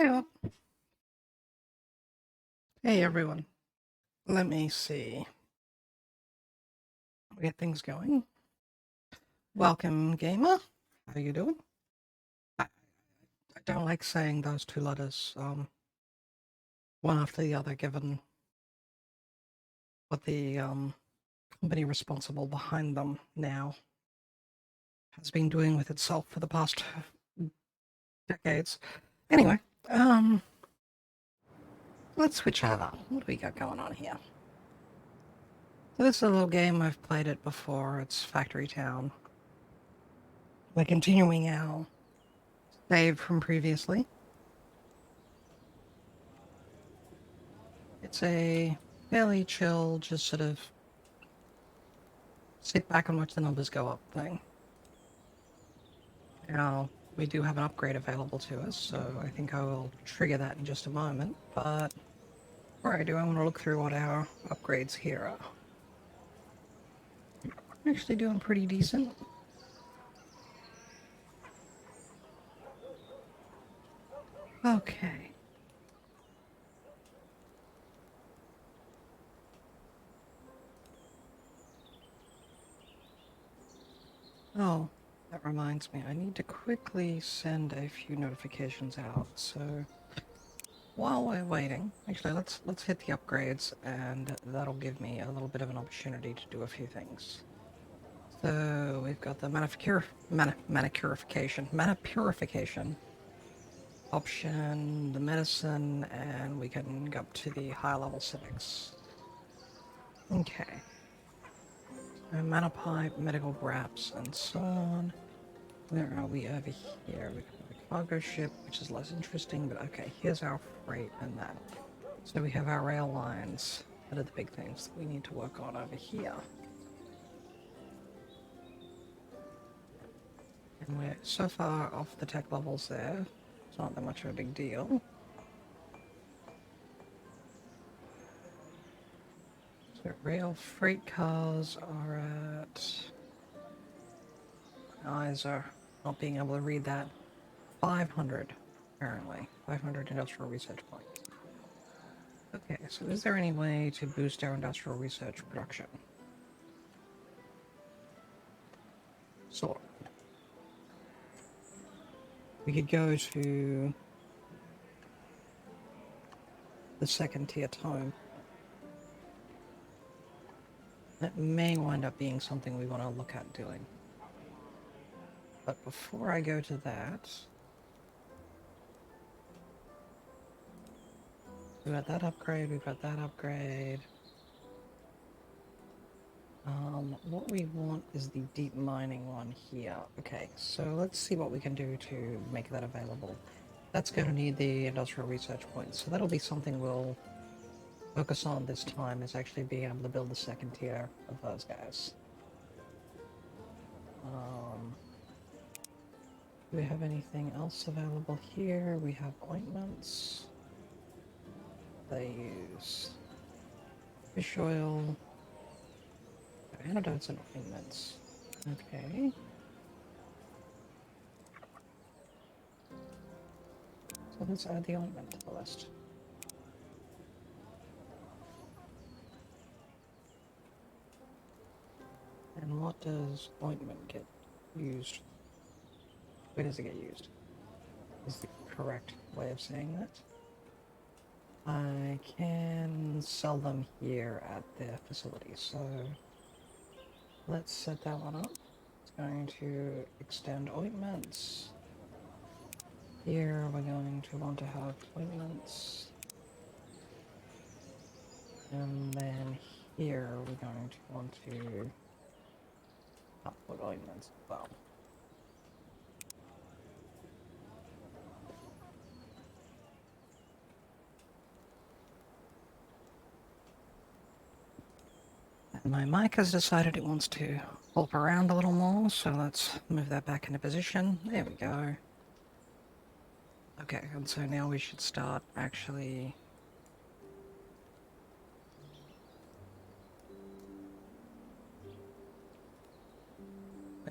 Yeah. Hey everyone. Let me see. We get things going. Welcome, gamer. How you doing? I, I don't like saying those two letters, one after the other, given what the company responsible behind them now has been doing with itself for the past decades. Anyway, let's switch over. What do we got going on here? So this is a little game. I've played it before. It's Factory Town. We're continuing our save from previously. It's a fairly chill, just sort of sit back and watch the numbers go up thing. Now, we do have an upgrade available to us, so I think I will trigger that in just a moment, but before I do, I want to look through what our upgrades here are. I'm actually doing pretty decent. Okay. Oh, that reminds me, I need to quickly send a few notifications out, so while we're waiting, actually let's hit the upgrades, and that'll give me a little bit of an opportunity to do a few things. So we've got the mana purification option, the medicine, and we can go up to the higher level civics. Okay. So mana pipe, medical wraps, and so on. Where are we over here? We've got the cargo ship, which is less interesting, but okay, here's our freight and that. So we have our rail lines. That are the big things that we need to work on over here. And we're so far off the tech levels there, it's not that much of a big deal. So rail freight cars are at... My eyes are not being able to read that. 500, apparently. 500 industrial research points. Okay, so is there any way to boost our industrial research production? Sort of. We could go to the second tier tome. That may wind up being something we want to look at doing. But before I go to that... We've got that upgrade, we've got that upgrade. What we want is the deep mining one here. Okay, so let's see what we can do to make that available. That's going to need the industrial research points, so that'll be something we'll focus on this time, is actually being able to build the second tier of those guys. Do we have anything else available here? We have ointments. They use fish oil, antidotes and ointments. Okay. So let's add the ointment to the list. And what does ointment get used? Where does it get used? Is the correct way of saying that? I can sell them here at their facility, so let's set that one up. It's going to extend ointments. Here we're going to want to have ointments. And then here we're going to want to put ointments as well. And my mic has decided it wants to hop around a little more, so let's move that back into position. There we go. Okay, and so now we should start actually...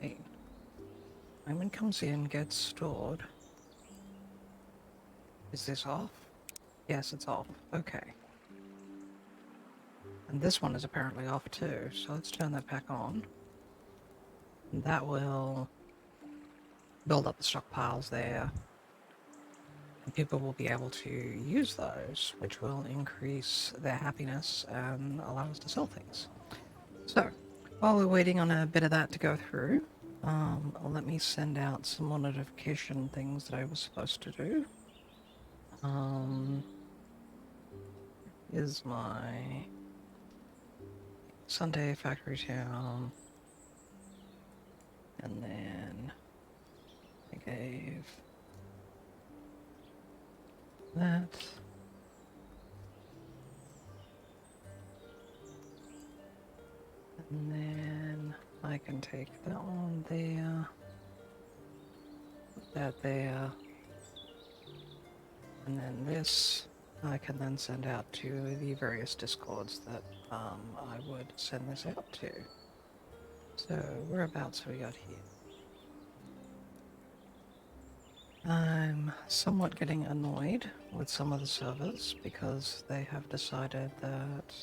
Wait. Diamond comes in, gets stored. Is this off? Yes, it's off. Okay. And this one is apparently off too, so let's turn that back on. And that will build up the stockpiles there. And people will be able to use those, which will increase their happiness and allow us to sell things. So, while we're waiting on a bit of that to go through, let me send out some more notification things that I was supposed to do. Is my Sunday factory town, and then I gave that. And then I can take that one there, put that there, and then this I can then send out to the various discords that I would send this out to. So whereabouts have we got here? I'm somewhat getting annoyed with some of the servers because they have decided that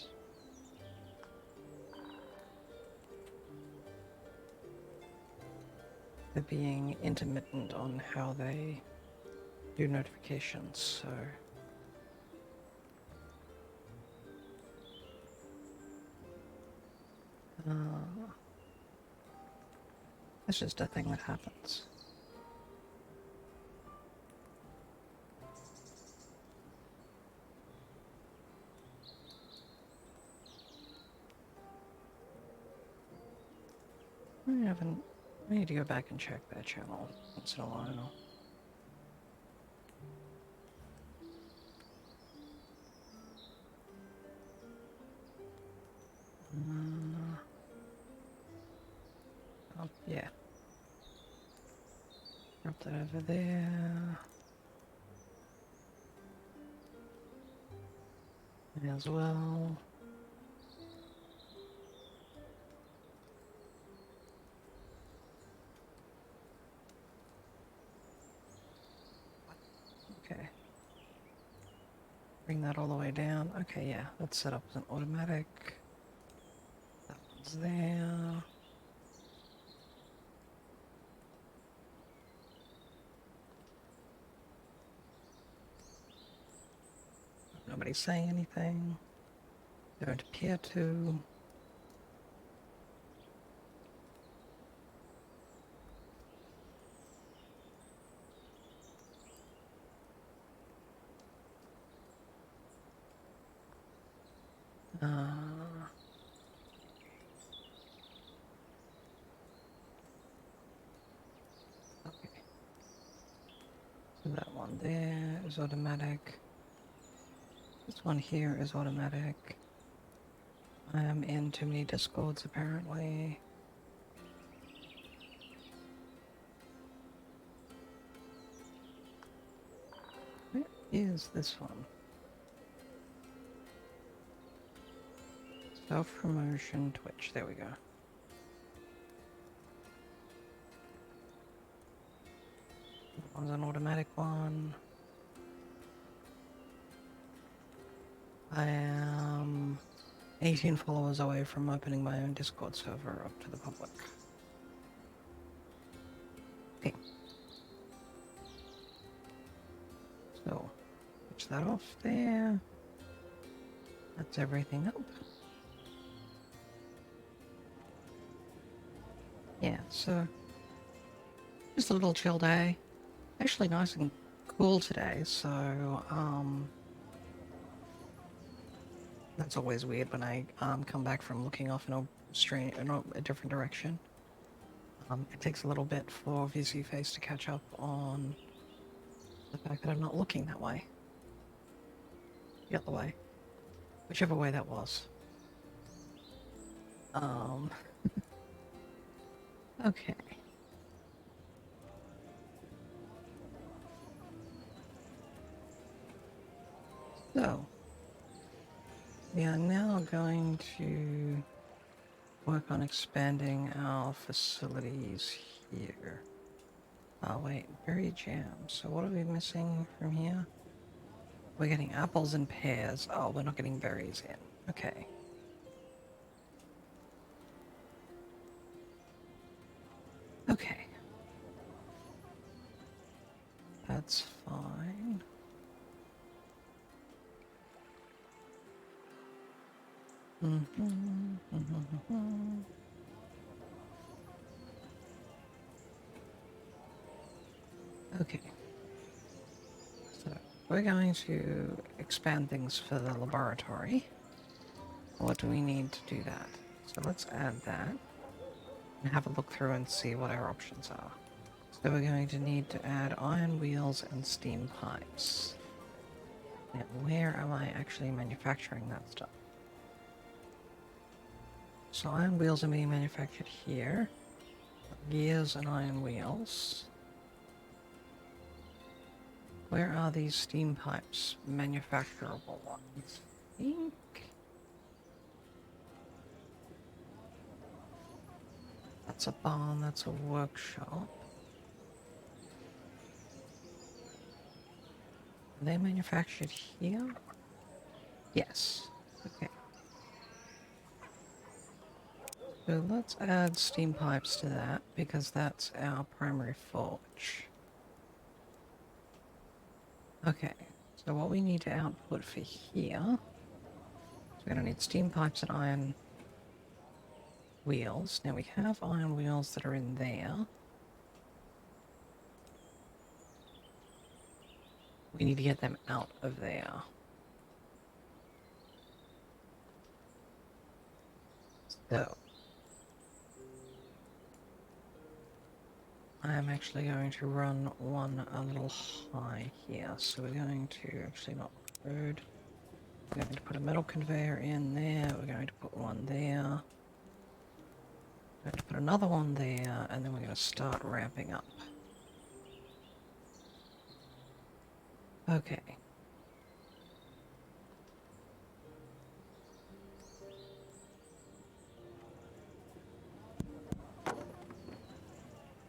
they're being intermittent on how they do notifications, so it's just a thing that happens. I need to go back and check that channel once in a while. Oh, yeah. Drop that over there. As well. Okay. Bring that all the way down. Okay, yeah, that's set up as an automatic. That one's there. Nobody's saying anything. Don't appear to. Okay. So that one there is automatic. This one here is automatic. I am in too many discords apparently. Where is this one? Self-promotion Twitch. There we go. That one's an automatic one. I am 18 followers away from opening my own Discord server up to the public. Okay. So, switch that off there. That's everything up. Yeah, so just a little chill day. Actually nice and cool today, so that's always weird when I come back from looking off in a different direction. It takes a little bit for VC Face to catch up on the fact that I'm not looking that way. The other way. Whichever way that was. Okay. So, we are now going to work on expanding our facilities here. Oh wait, berry jam. So what are we missing from here? We're getting apples and pears. Oh, we're not getting berries in. Okay. Okay. That's fine. Okay. So we're going to expand things for the laboratory. What do we need to do that? So let's add that and have a look through and see what our options are. So we're going to need to add iron wheels and steam pipes. Now, where am I actually manufacturing that stuff? So iron wheels are being manufactured here. Gears and iron wheels. Where are these steam pipes? Manufacturable ones. I think. That's a barn, that's a workshop. Are they manufactured here? Yes. Okay. So let's add steam pipes to that, because that's our primary forge. Okay, so what we need to output for here, so we're going to need steam pipes and iron wheels. Now we have iron wheels that are in there. We need to get them out of there. So I'm actually going to run one a little high here. So we're going to actually not road. We're going to put a metal conveyor in there. We're going to put one there. We're going to put another one there, and then we're going to start ramping up. Okay.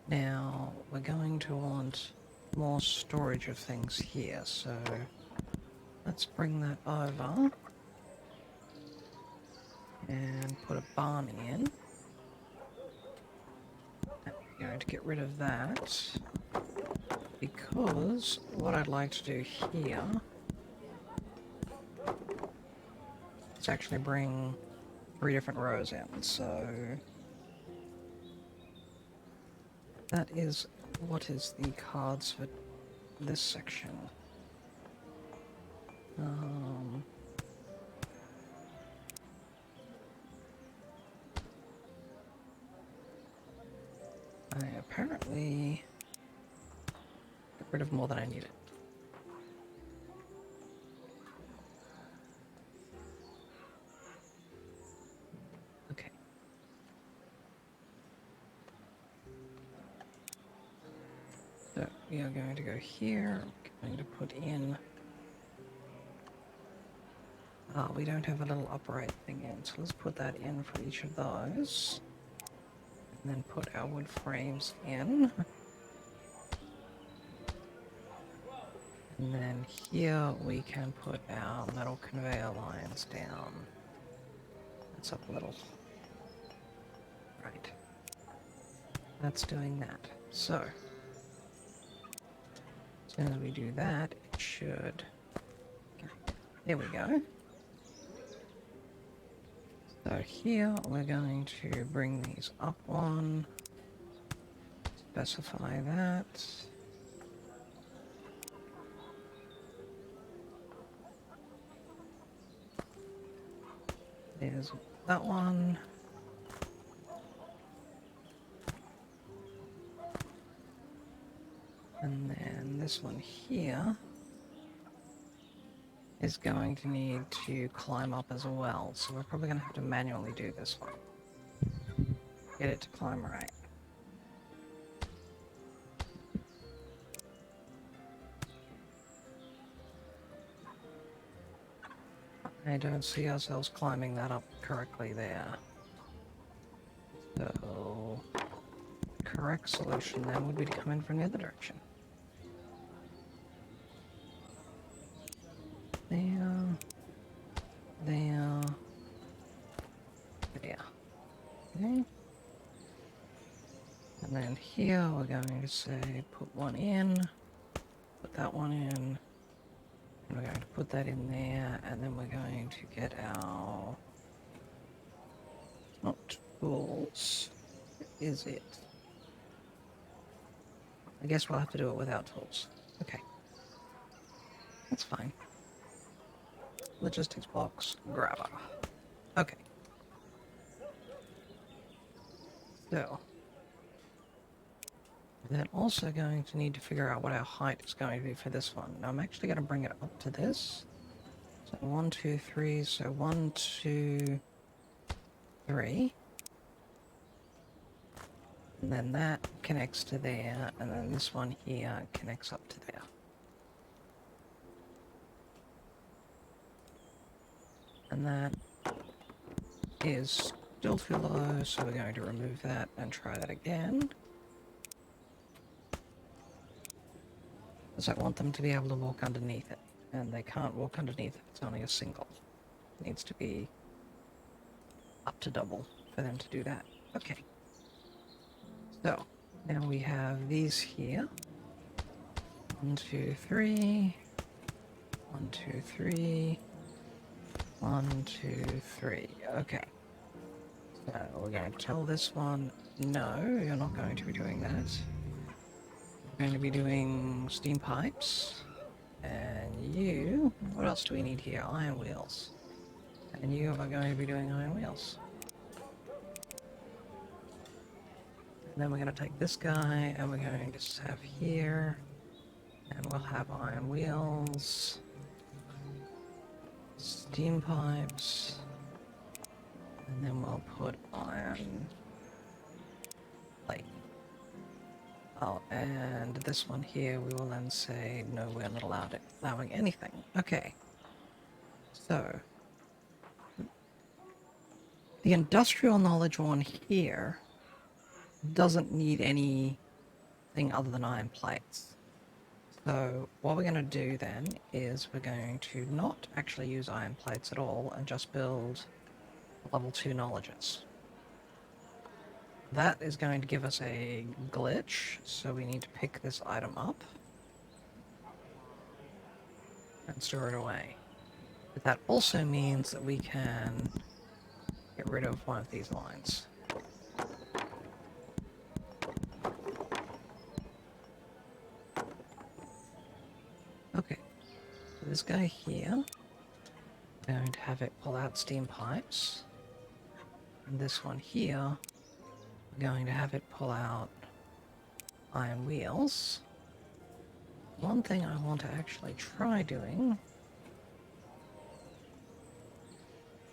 Now, we're going to want more storage of things here, so let's bring that over and put a barn in. I'm going to get rid of that, because what I'd like to do here is actually bring 3 different rows in, so that is what is the cards for this section. I apparently got rid of more than I needed. Okay. So we are going to go here. I'm going to put in. We don't have a little upright thing in, so let's put that in for each of those. And then put our wood frames in. And then here we can put our metal conveyor lines down. That's up a little. Right. That's doing that. So, as soon as we do that, it should... There we go. So here we're going to bring these up one. Specify that. There's that one. And then this one here is going to need to climb up as well. So we're probably going to have to manually do this one. Get it to climb right. I don't see ourselves climbing that up correctly there. So, correct solution then would be to come in from the other direction. there, there, there. Okay. And then here we're going to say put one in, put that one in, and we're going to put that in there, and then we're going to get our, not tools, is it? I guess we'll have to do it without tools. Okay. That's fine. Logistics box, grabber. Okay. So, we're then also going to need to figure out what our height is going to be for this one. Now I'm actually going to bring it up to this. So 1, 2, 3, so 1, 2, 3. And then that connects to there, and then this one here connects up to there. And that is still too low, so we're going to remove that and try that again. Because I want them to be able to walk underneath it, and they can't walk underneath it, it's only a single. It needs to be up to double for them to do that. Okay. So, now we have these here. 1, 2, 3. 1, 2, 3. 1, 2, 3. Okay. So we're going to tell this one, no, you're not going to be doing that. We're going to be doing steam pipes. And you, what else do we need here? Iron wheels. And you are going to be doing iron wheels. And then we're going to take this guy and we're going to have here. And we'll have iron wheels. Steam pipes. And then we'll put iron plate. Oh, and this one here, we will then say, no, we're not allowing anything. Okay. So, the industrial knowledge one here doesn't need anything other than iron plates. So, what we're going to do then is we're going to not actually use iron plates at all and just build level 2 knowledges. That is going to give us a glitch, so we need to pick this item up and store it away. But that also means that we can get rid of one of these lines. Okay, so this guy here, we're going to have it pull out steam pipes. And this one here, we're going to have it pull out iron wheels. One thing I want to actually try doing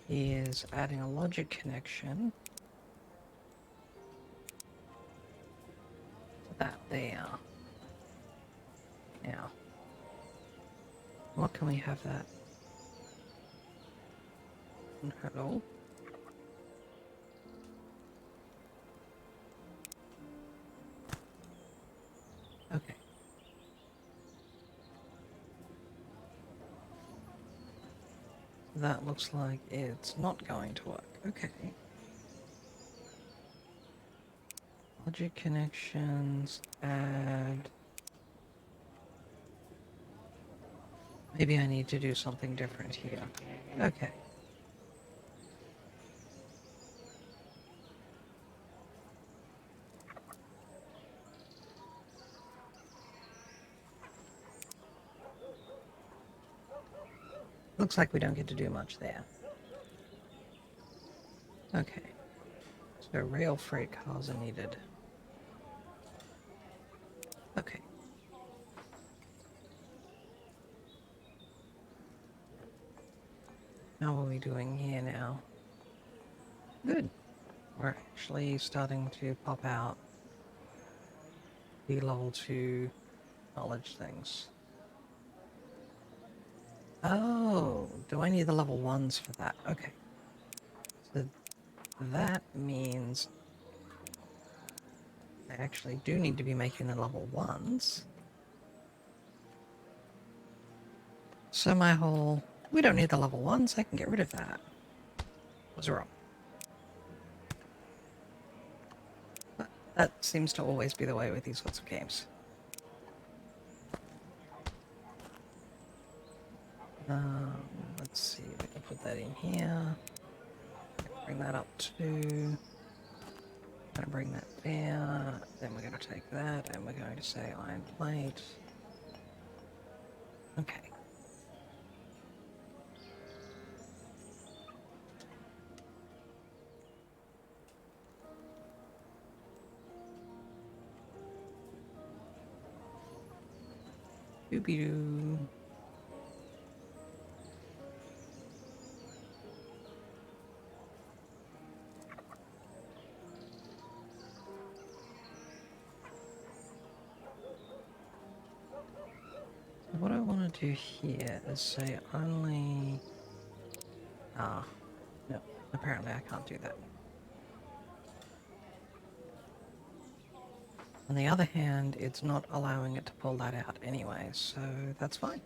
is adding a logic connection to that there. Now, what can we have that? Hello? Okay. That looks like it's not going to work. Okay. Logic connections, add... Maybe I need to do something different here. Okay. Looks like we don't get to do much there. Okay. So rail freight cars are needed. Okay. How are we doing here now? Good. We're actually starting to pop out the level 2 knowledge things. Oh, do I need the level 1s for that? Okay. So that means I actually do need to be making the level 1s. So my whole, we don't need the level 1s, I can get rid of that, was wrong. But that seems to always be the way with these sorts of games. Let's see, we can put that in here. Bring that up to... Gonna bring that there, then we're gonna take that, and we're going to say iron plate. Okay. Doobie-doo. What I want to do here is say only... no, apparently I can't do that. On the other hand, it's not allowing it to pull that out anyway, so that's fine.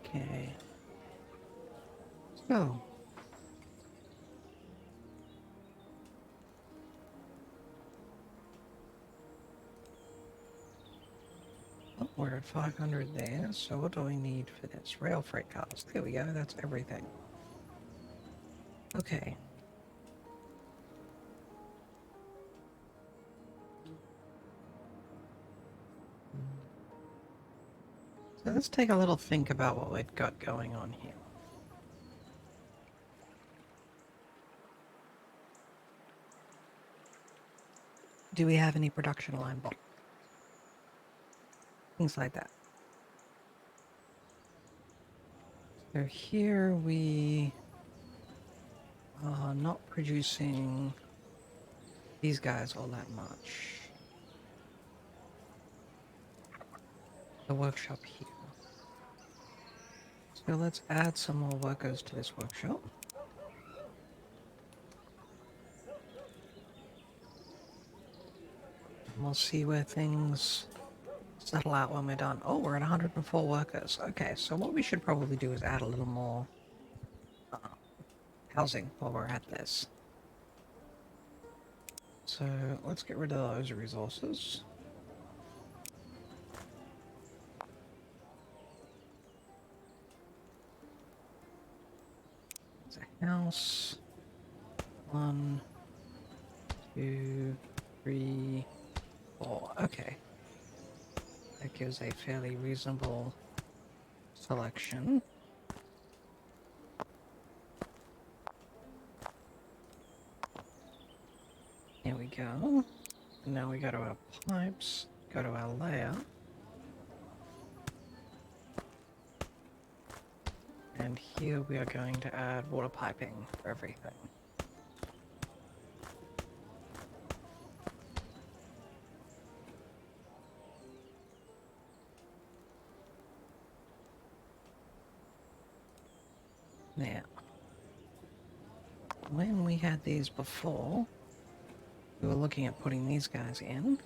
Okay. So. Oh, we're at 500 there, so what do we need for this? Rail freight cars. There we go, that's everything. Okay. So let's take a little think about what we've got going on here. Do we have any production line blocks? Things like that. So here we are not producing these guys all that much. The workshop here. So let's add some more workers to this workshop. And we'll see where things settle out when we're done. Oh, we're at 104 workers. Okay, so what we should probably do is add a little more housing while we're at this. So let's get rid of those resources. It's a house. 1, 2, 3, 4. Okay. That gives a fairly reasonable selection. There we go. Now we go to our pipes, go to our layer. And here we are going to add water piping for everything. Now, when we had these before, we were looking at putting these guys in.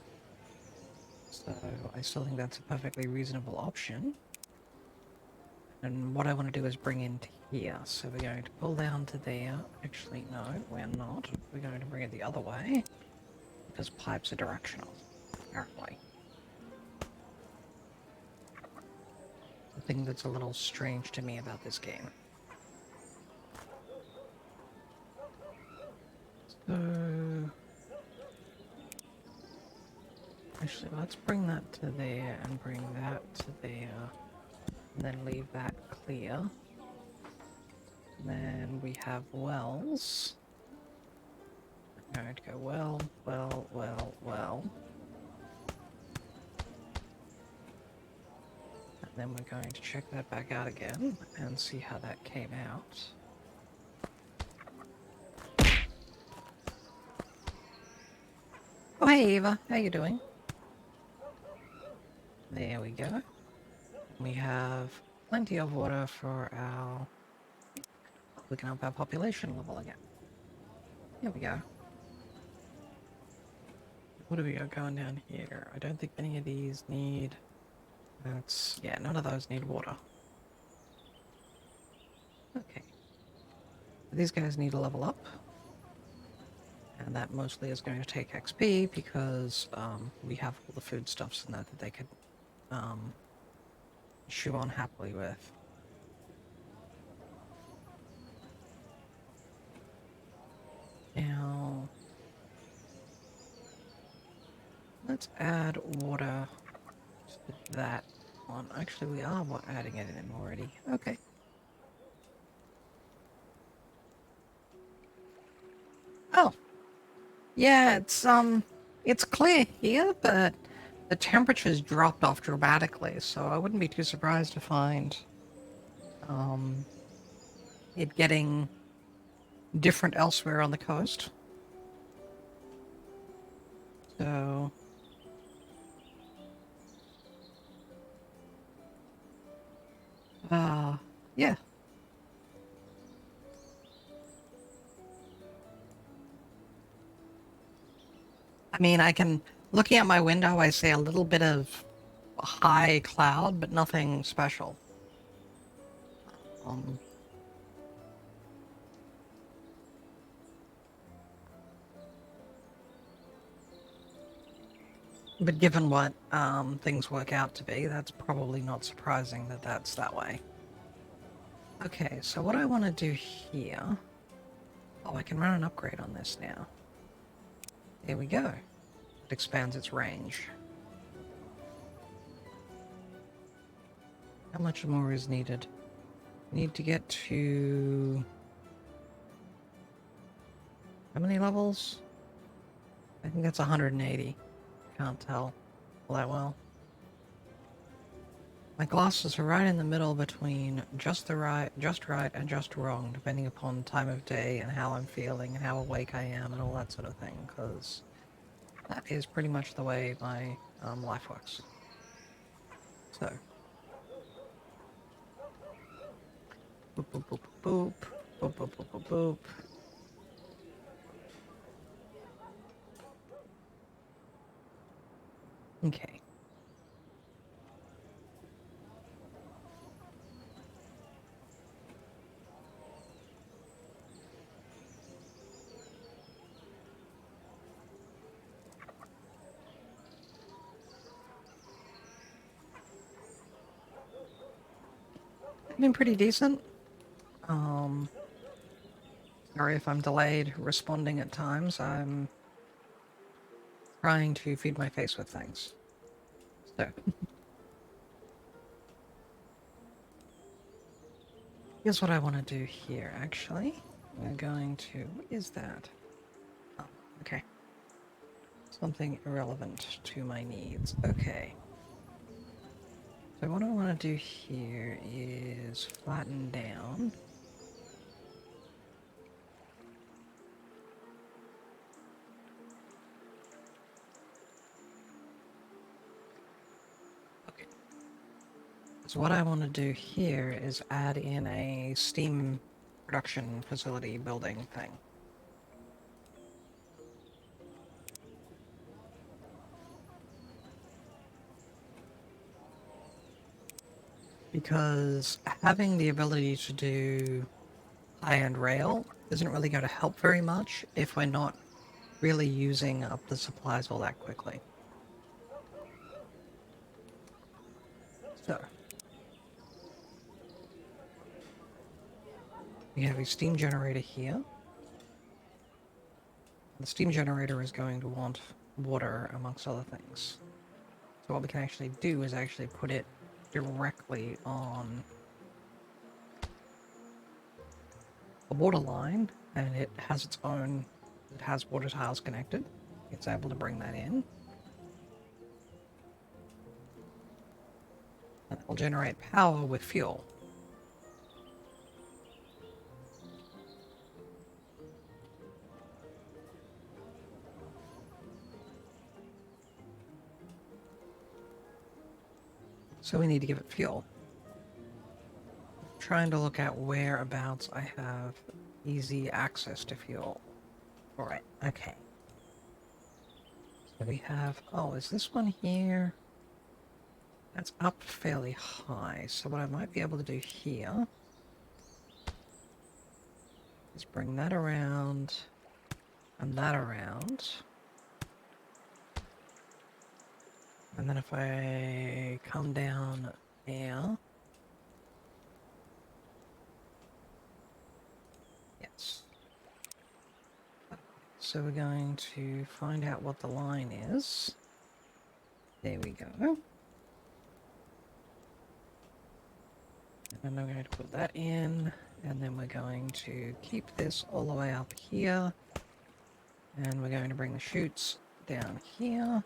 So I still think that's a perfectly reasonable option. And what I want to do is bring into here. So we're going to pull down to there. Actually, no, we're not. We're going to bring it the other way. Because pipes are directional, apparently. The thing that's a little strange to me about this game. So... Actually, let's bring that to there and bring that to there. And then leave that clear. And then we have wells. I'm going to go well, well, well, well. And then we're going to check that back out again and see how that came out. Oh, hey Eva, how you doing? There we go. We have plenty of water for our... We can up our population level again. Here we go. What do we got going down here? I don't think any of these need... That's... Yeah, none of those need water. Okay. These guys need to level up. And that mostly is going to take XP because we have all the foodstuffs in that they could chew on happily with. Now, let's add water to that one. Actually, we are adding it in already. Okay. Oh. Yeah, it's clear here, but the temperature's dropped off dramatically, so I wouldn't be too surprised to find, it getting different elsewhere on the coast. So... yeah. I mean, I can... Looking at my window, I see a little bit of high cloud, but nothing special. But given what things work out to be, that's probably not surprising that that's that way. Okay, so what I want to do here... Oh, I can run an upgrade on this now. There we go. It expands its range. How much more is needed? Need to get to... How many levels? I think that's 180. Can't tell all that well. My glasses are right in the middle between just right and just wrong, depending upon time of day and how I'm feeling and how awake I am and all that sort of thing, because that is pretty much the way my life works. So. Boop, boop, boop, boop, boop, boop, boop, boop, boop. Okay. Been pretty decent. Sorry if I'm delayed responding at times. I'm trying to feed my face with things. So. Here's what I want to do here, actually. We're going to... What is that? Oh, okay. Something irrelevant to my needs. Okay. So what I want to do here is flatten down. Okay. So what I want to do here is add in a steam production facility building thing. because having the ability to do high-end rail isn't really going to help very much if we're not really using up the supplies all that quickly. So, we have a steam generator here. The steam generator is going to want water, amongst other things. So what we can actually do is actually put it directly on a water line, and it has its own, it has water tiles connected. It's able to bring that in. And it will generate power with fuel. So we need to give it fuel. Trying to look at whereabouts I have easy access to fuel. Alright, okay. So we have, oh, is this one here? That's up fairly high, so what I might be able to do here is bring that around and that around. And then if I come down there, yes. So we're going to find out what the line is. There we go. And I'm going to put that in, and then we're going to keep this all the way up here. And we're going to bring the chutes down here.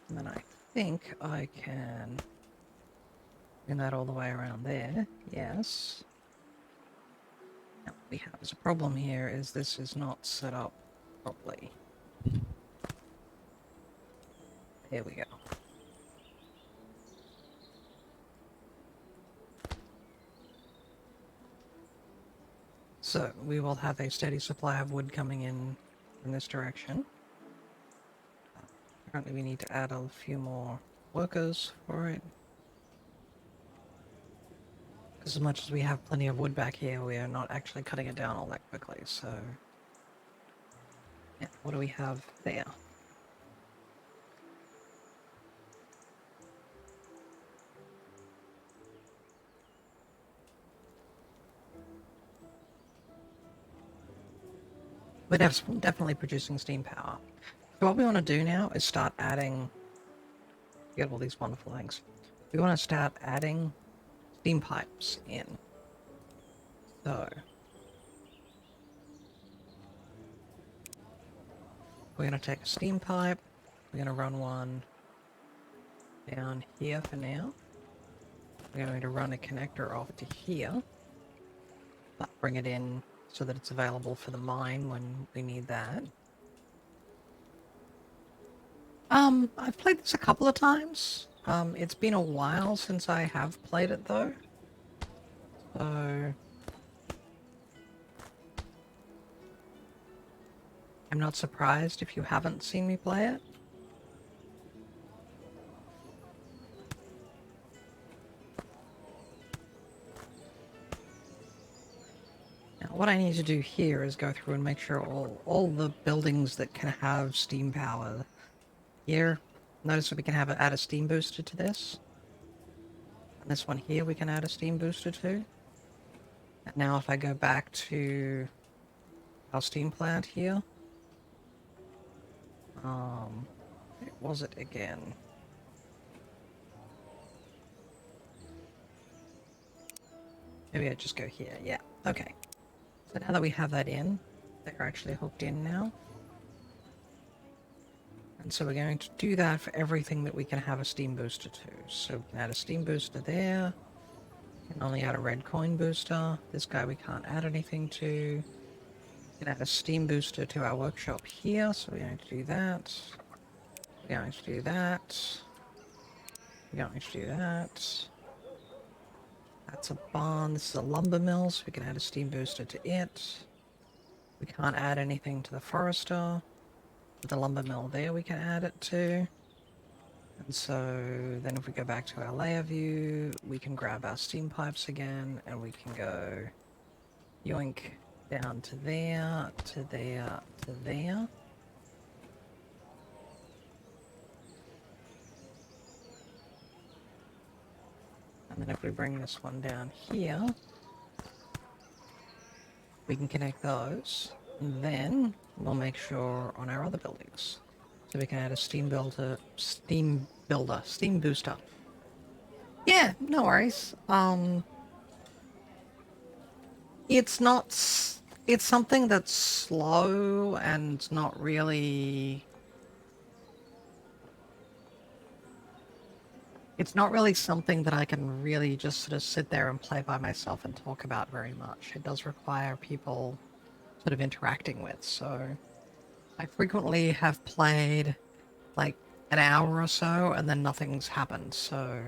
And then I think I can bring that all the way around there. Yes. Now, what we have as a problem here is this is not set up properly. There we go. So, we will have a steady supply of wood coming in this direction. Apparently we need to add a few more workers for it. Because as much as we have plenty of wood back here, we are not actually cutting it down all that quickly, so... Yeah, what do we have there? We're definitely producing steam power. So what we want to do now is start adding... Get all these wonderful things. We want to start adding steam pipes in. So... We're going to take a steam pipe. We're going to run one down here for now. We're going to run a connector off to here. Bring it in so that it's available for the mine when we need that. I've played this a couple of times. It's been a while since I have played it though. So... I'm not surprised if you haven't seen me play it. Now, what I need to do here is go through and make sure all the buildings that can have steam power here. Notice that we can add a steam booster to this. And this one here we can add a steam booster to. And now if I go back to our steam plant here. Where was it again? Maybe I just go here. Yeah, okay. So now that we have that in, they're actually hooked in now. And so we're going to do that for everything that we can have a steam booster to. So we can add a steam booster there. We can only add a red coin booster. This guy we can't add anything to. We can add a steam booster to our workshop here, so we're going to do that. We're going to do that. We're going to do that. That's a barn. This is a lumber mill, so we can add a steam booster to it. We can't add anything to the forester. The lumber mill there we can add it to. And so then if we go back to our layer view, we can grab our steam pipes again, and we can go yoink down to there, to there, to there. And then if we bring this one down here, we can connect those. And then we'll make sure on our other buildings. So we can add a steam booster. Yeah, no worries. It's not, it's something that's slow and not really, it's not really something that I can really just sort of sit there and play by myself and talk about very much. It does require people sort of interacting with, so I frequently have played like an hour or so and then nothing's happened, so...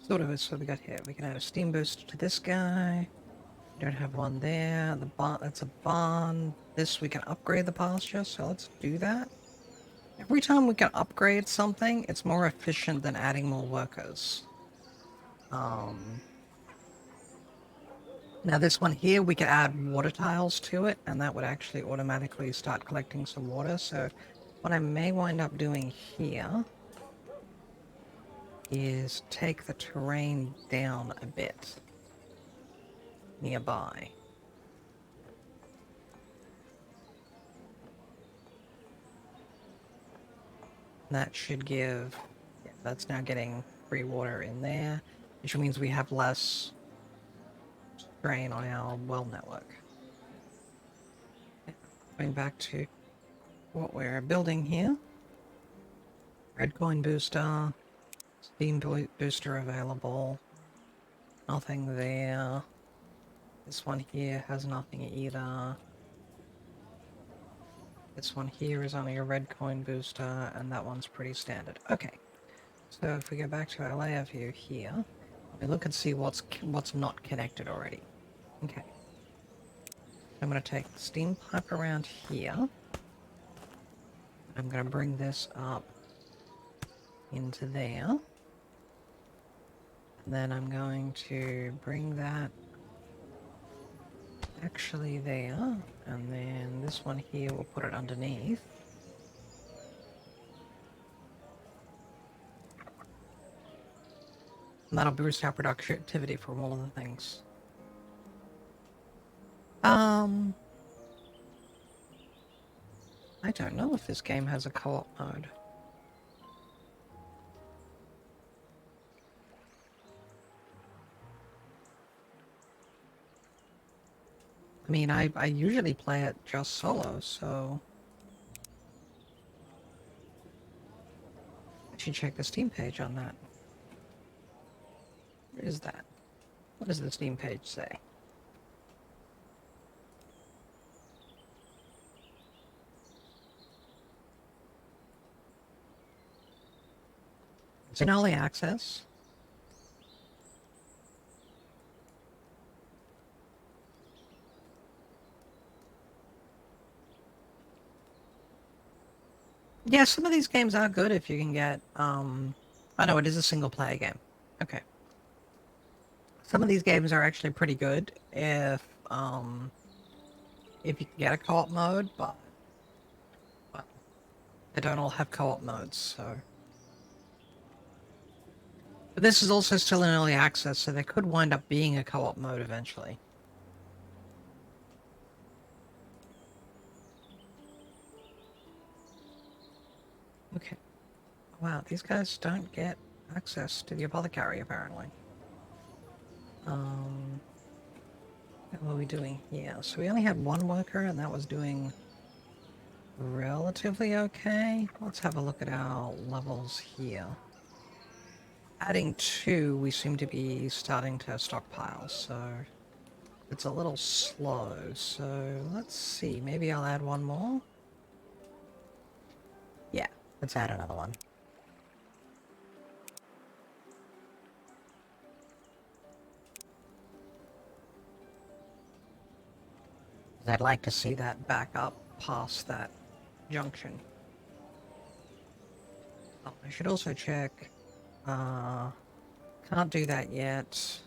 Sort of is what we got here. We can add a steam booster to this guy. We don't have one there. The barn, that's a barn. This we can upgrade the pasture, so let's do that. Every time we can upgrade something, it's more efficient than adding more workers. Now this one here, we can add water tiles to it, and that would actually automatically start collecting some water. So what I may wind up doing here is take the terrain down a bit nearby. That should give, yeah, that's now getting free water in there, which means we have less strain on our well network. Going back to what we're building here. Red coin booster, steam booster available, nothing there. This one here has nothing either. This one here is only a red coin booster, and that one's pretty standard. Okay, so if we go back to our layer view here, we look and see what's not connected already. Okay, I'm going to take the steam pipe around here. I'm going to bring this up into there. And then I'm going to bring that actually there, and then this one here, we'll put it underneath. And that'll boost our productivity for all of the things. I don't know if this game has a co-op mode. I mean, I usually play it just solo, so... I should check the Steam page on that. Where is that? What does the Steam page say? It's in early access. Yeah, some of these games are good if you can get, I know it is a single player game. Okay. Some of these games are actually pretty good if you can get a co-op mode, but well, they don't all have co-op modes, so... But this is also still in early access, so there could wind up being a co-op mode eventually. Okay. Wow, these guys don't get access to the apothecary, apparently. What are we doing here? So we only had one worker, and that was doing relatively okay. Let's have a look at our levels here. Adding 2, we seem to be starting to stockpile, so it's a little slow. So let's see, maybe I'll add one more. Yeah, let's add another one. I'd like to see that back up past that junction. Oh, I should also check. Can't do that yet.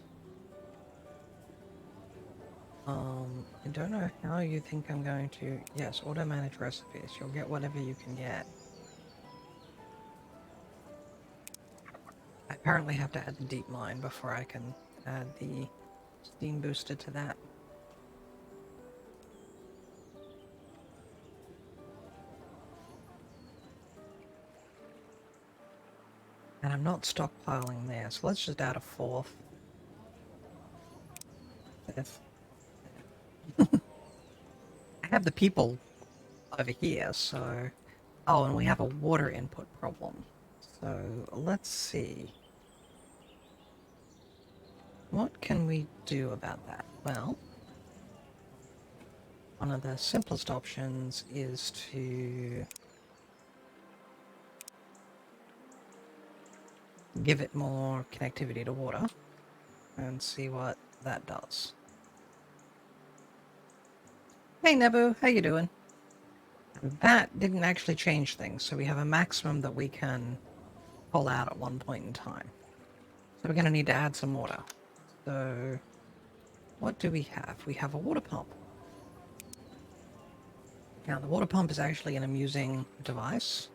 I don't know how you think I'm going to... Yes, auto-manage recipes. You'll get whatever you can get. I apparently have to add the deep mine before I can add the steam booster to that. And I'm not stockpiling there, so let's just add a 4th. 5th. I have the people over here, so... Oh, and we have a water input problem. So, let's see. What can we do about that? Well, one of the simplest options is to give it more connectivity to water and see what that does. Hey Nebu, how you doing? That didn't actually change things, so we have a maximum that we can pull out at one point in time. So we're going to need to add some water. So what do we have? We have a water pump. Now the water pump is actually an amusing device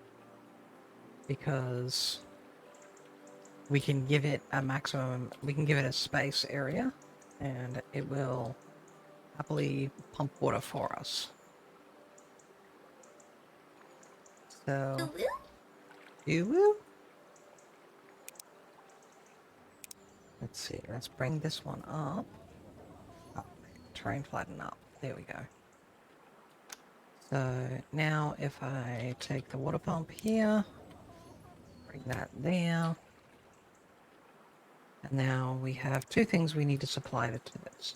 because we can give it a maximum, we can give it a space area and it will happily pump water for us. So, you will? Let's see, let's bring this one up. Oh, try and flatten up. There we go. So now if I take the water pump here, bring that there, and now we have 2 things we need to supply to this.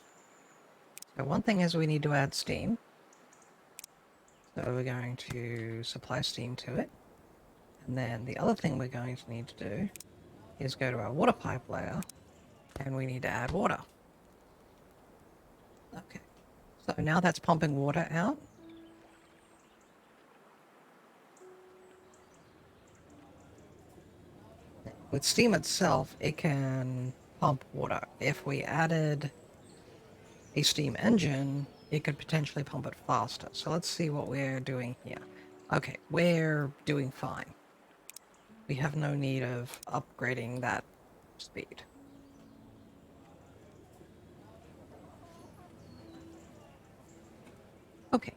So one thing is we need to add steam. So we're going to supply steam to it. And then the other thing we're going to need to do is go to our water pipe layer, and we need to add water. Okay, so now that's pumping water out. With steam itself, it can pump water. If we added a steam engine, it could potentially pump it faster. So let's see what we're doing here. Okay, we're doing fine. We have no need of upgrading that speed. Okay.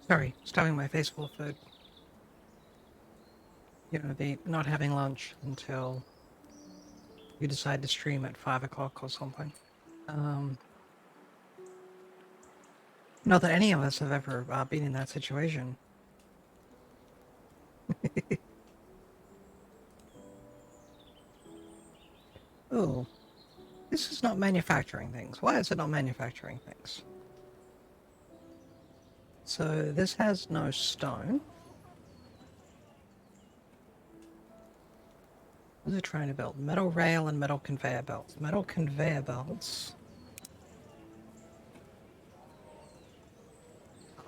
Sorry, starving my face full of food. You know, the not having lunch until you decide to stream at 5 o'clock or something. Not that any of us have ever been in that situation. Oh, this is not manufacturing things. Why is it not manufacturing things? So this has no stone. What is it trying to build? Metal rail and metal conveyor belts. Metal conveyor belts.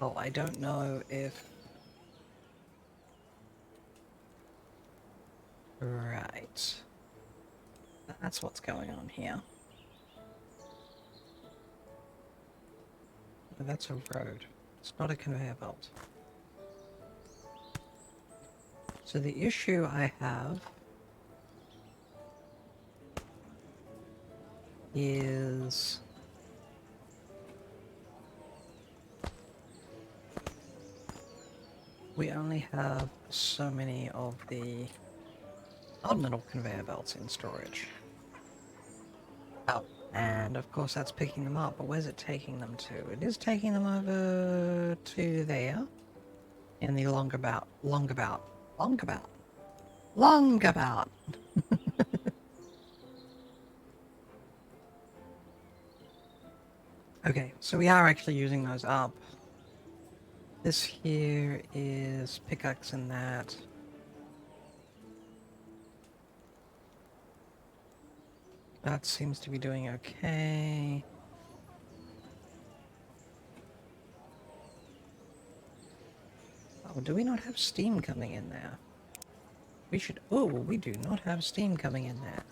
Oh, I don't know if... Right. That's what's going on here. That's a road. It's not a conveyor belt. So the issue I have is we only have so many of the odd metal conveyor belts in storage. Oh, and of course that's picking them up, but where's it taking them to? It is taking them over to there in the longabout. Okay, so we are actually using those up. This here is pickaxe and that. That seems to be doing okay. Oh, do we not have steam coming in there? We should... Oh, we do not have steam coming in there.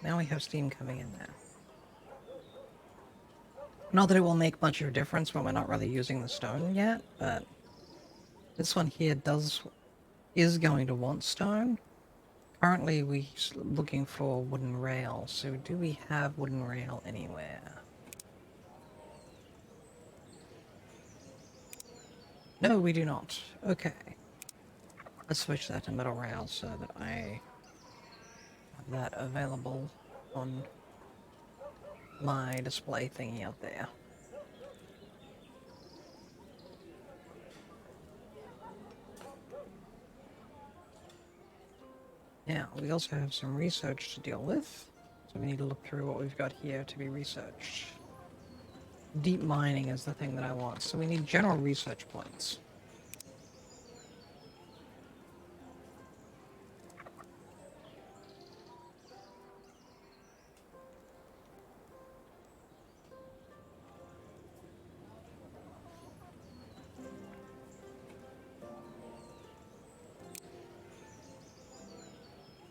Now we have steam coming in there. Not that it will make much of a difference when we're not really using the stone yet, but this one here is going to want stone. Currently we're looking for wooden rail, so do we have wooden rail anywhere? No, we do not. Okay. Let's switch that to metal rail so that I have that available on my display thingy out there. Now, we also have some research to deal with, so we need to look through what we've got here to be researched. Deep mining is the thing that I want, so we need general research points.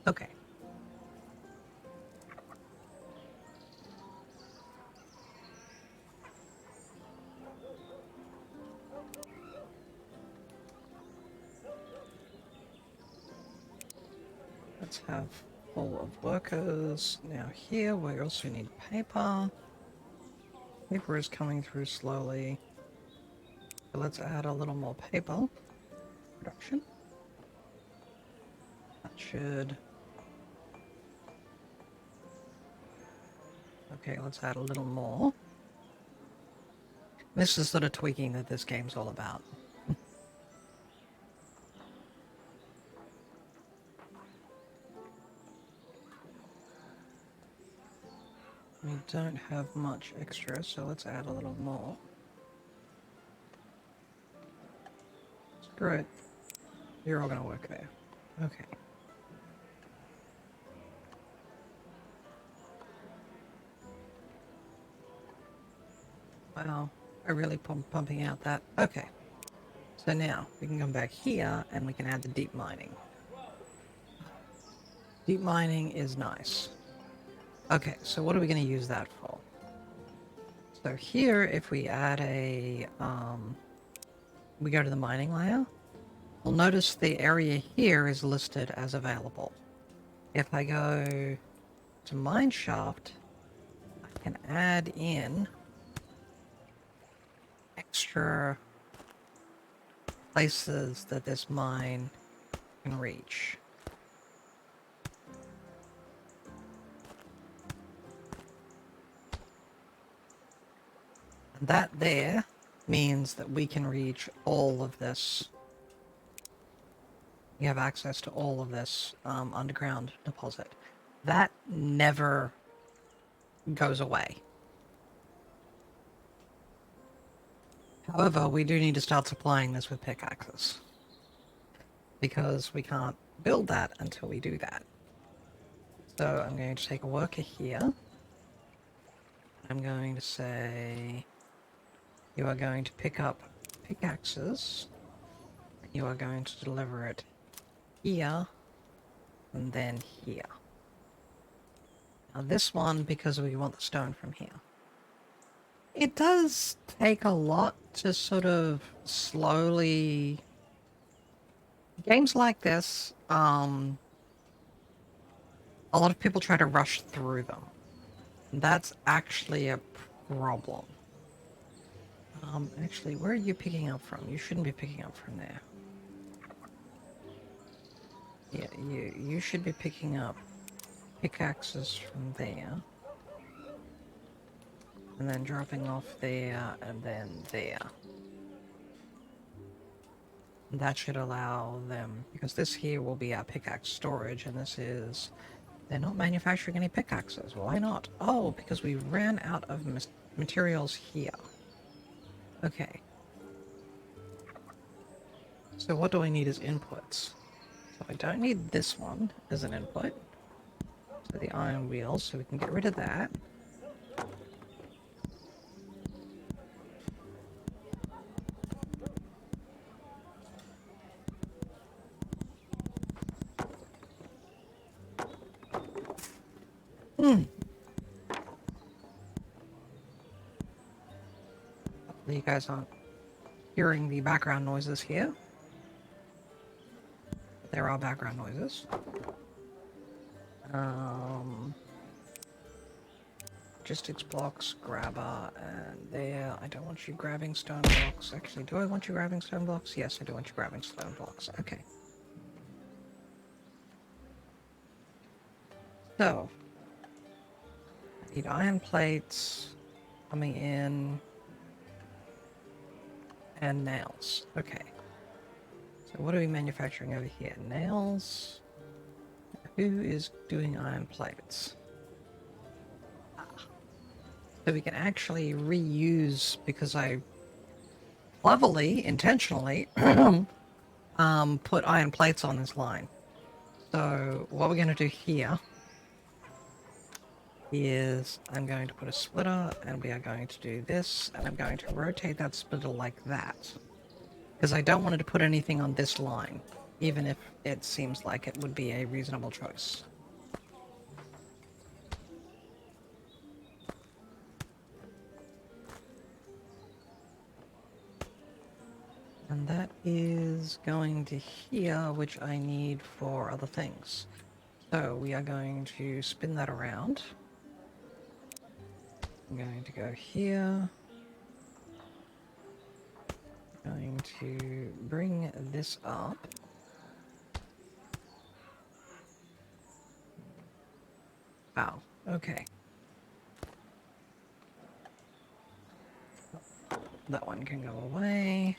Okay. Let's have full of workers. Now here we also need paper. Paper is coming through slowly. So let's add a little more paper production. That should... Okay, let's add a little more. This is sort of tweaking that this game's all about. We don't have much extra, so let's add a little more. Screw it. You're all gonna work there. Okay. Wow, I'm really pumping out that. Okay. So now we can come back here and we can add the deep mining. Deep mining is nice. Okay, so what are we going to use that for? So here, if we add a, we go to the mining layer, we'll notice the area here is listed as available. If I go to mine shaft, I can add in extra places that this mine can reach. And that there means that we can reach all of this. We have access to all of this underground deposit. That never goes away. However, we do need to start supplying this with pickaxes, because we can't build that until we do that. So I'm going to take a worker here. I'm going to say you are going to pick up pickaxes. You are going to deliver it here and then here. Now this one, because we want the stone from here. It does take a lot to sort of slowly... Games like this, a lot of people try to rush through them. That's actually a problem. Actually, where are you picking up from? You shouldn't be picking up from there. Yeah, you should be picking up pickaxes from there. And then dropping off there, and then there. And that should allow them, because this here will be our pickaxe storage, and this is... They're not manufacturing any pickaxes. Why not? Oh, because we ran out of materials here. Okay. So what do I need as inputs? So I don't need this one as an input. So the iron wheels, so we can get rid of that. You guys aren't hearing the background noises here. But there are background noises. Logistics blocks, grabber, and there. I don't want you grabbing stone blocks. Actually, do I want you grabbing stone blocks? Yes, I do want you grabbing stone blocks. Okay. So, I need iron plates coming in, and nails. Okay. So what are we manufacturing over here? Nails. Who is doing iron plates? So we can actually reuse, because I cleverly, intentionally, put iron plates on this line. So what we're going to do here is I'm going to put a splitter, and we are going to do this, and I'm going to rotate that splitter like that. Because I don't want it to put anything on this line, even if it seems like it would be a reasonable choice. And that is going to here, which I need for other things. So we are going to spin that around. I'm going to go here. Going to bring this up. Wow, okay. That one can go away.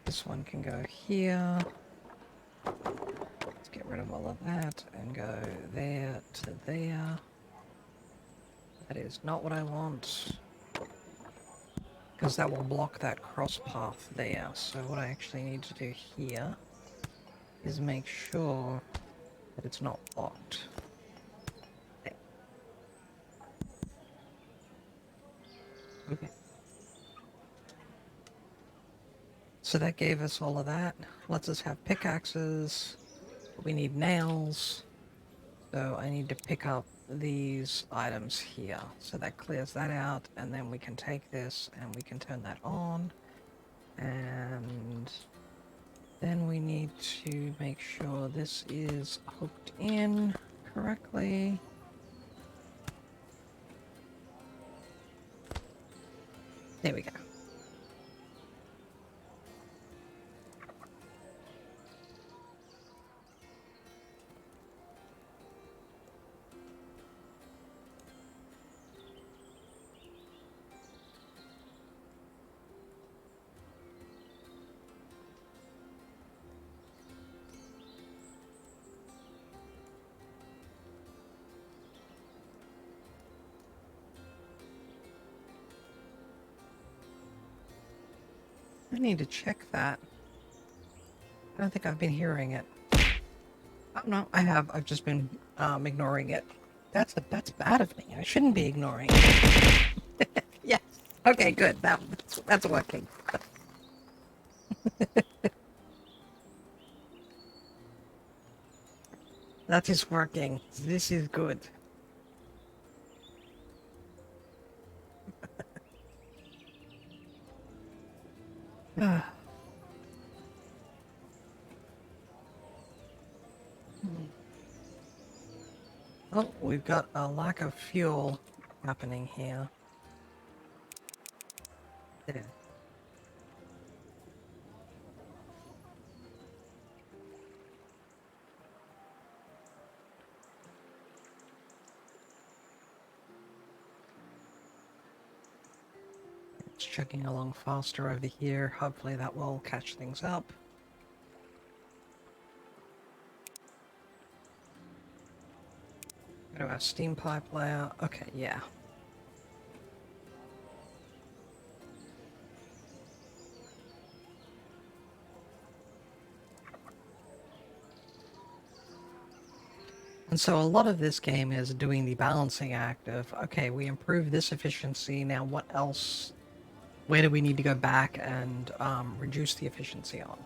This one can go here. Let's get rid of all of that and go there to there. That is not what I want, because that will block that cross path there. So what I actually need to do here is make sure that it's not blocked. There. Okay. So that gave us all of that. Lets us have pickaxes. We need nails. So I need to pick up these items here. So that clears that out, and then we can take this and we can turn that on. And then we need to make sure this is hooked in correctly. There we go. I need to check that. I don't think I've been hearing it. Oh, no, I have. I've just been ignoring it. That's bad of me. I shouldn't be ignoring it. Yes. Okay, good. That's working. That is working. This is good. Oh, we've got a lack of fuel happening here. There. It's chugging along faster over here. Hopefully that will catch things up. Go to our steam pipe layer. Okay, yeah. And so a lot of this game is doing the balancing act of, okay, we improved this efficiency, now what else, where do we need to go back and reduce the efficiency on?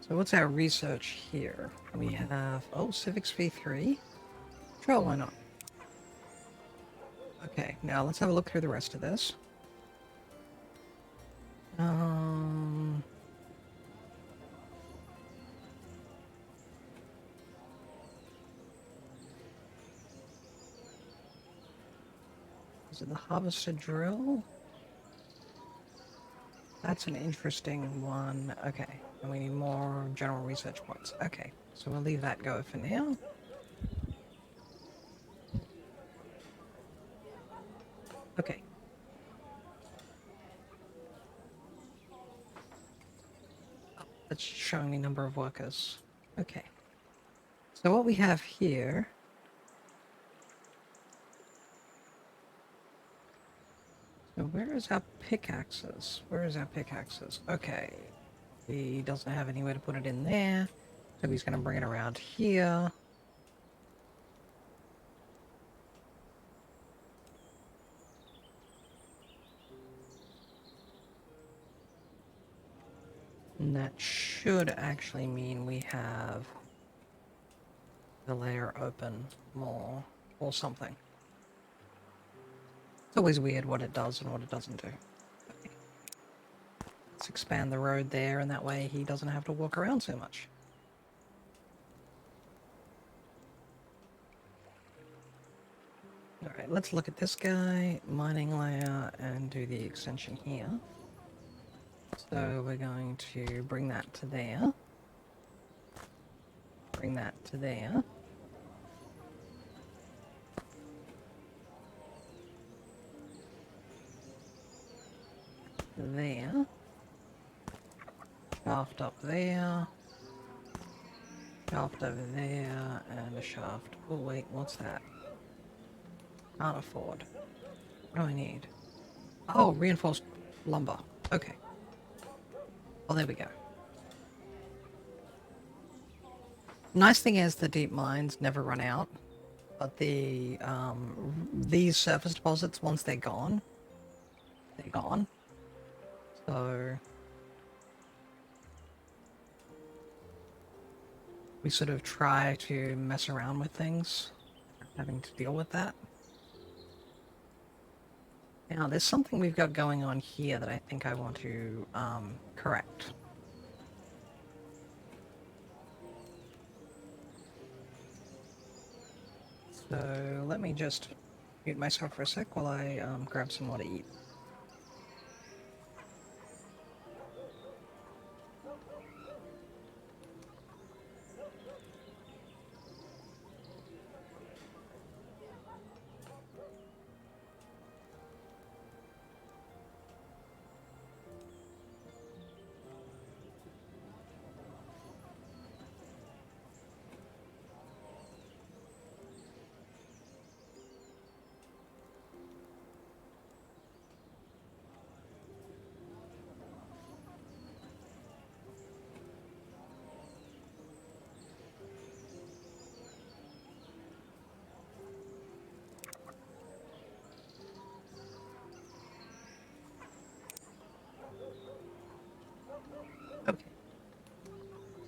So what's our research here? We have, oh, Civics V3. Sure, why not? Okay, now let's have a look through the rest of this. Is it the harvester drill? That's an interesting one. Okay, and we need more general research points. Okay, so we'll leave that go for now. Okay. Oh, that's showing me number of workers. Okay. So what we have here... So where is our pickaxes? Where is our pickaxes? Okay. He doesn't have anywhere to put it in there. So he's going to bring it around here. And that should actually mean we have the layer open more or something. It's always weird what it does and what it doesn't do. Okay. Let's expand the road there, and that way he doesn't have to walk around so much. Alright, let's look at this guy, mining layer, and do the extension here. So we're going to bring that to there. Bring that to there. There. Shaft up there. Shaft over there, and a shaft. Oh wait, what's that? Can't afford. What do I need? Oh, reinforced lumber. Okay. Well, there we go. Nice thing is the deep mines never run out, but the these surface deposits, once they're gone, they're gone. So we sort of try to mess around with things, having to deal with that. Now, there's something we've got going on here that I think I want to correct. So let me just mute myself for a sec while I grab some more to eat.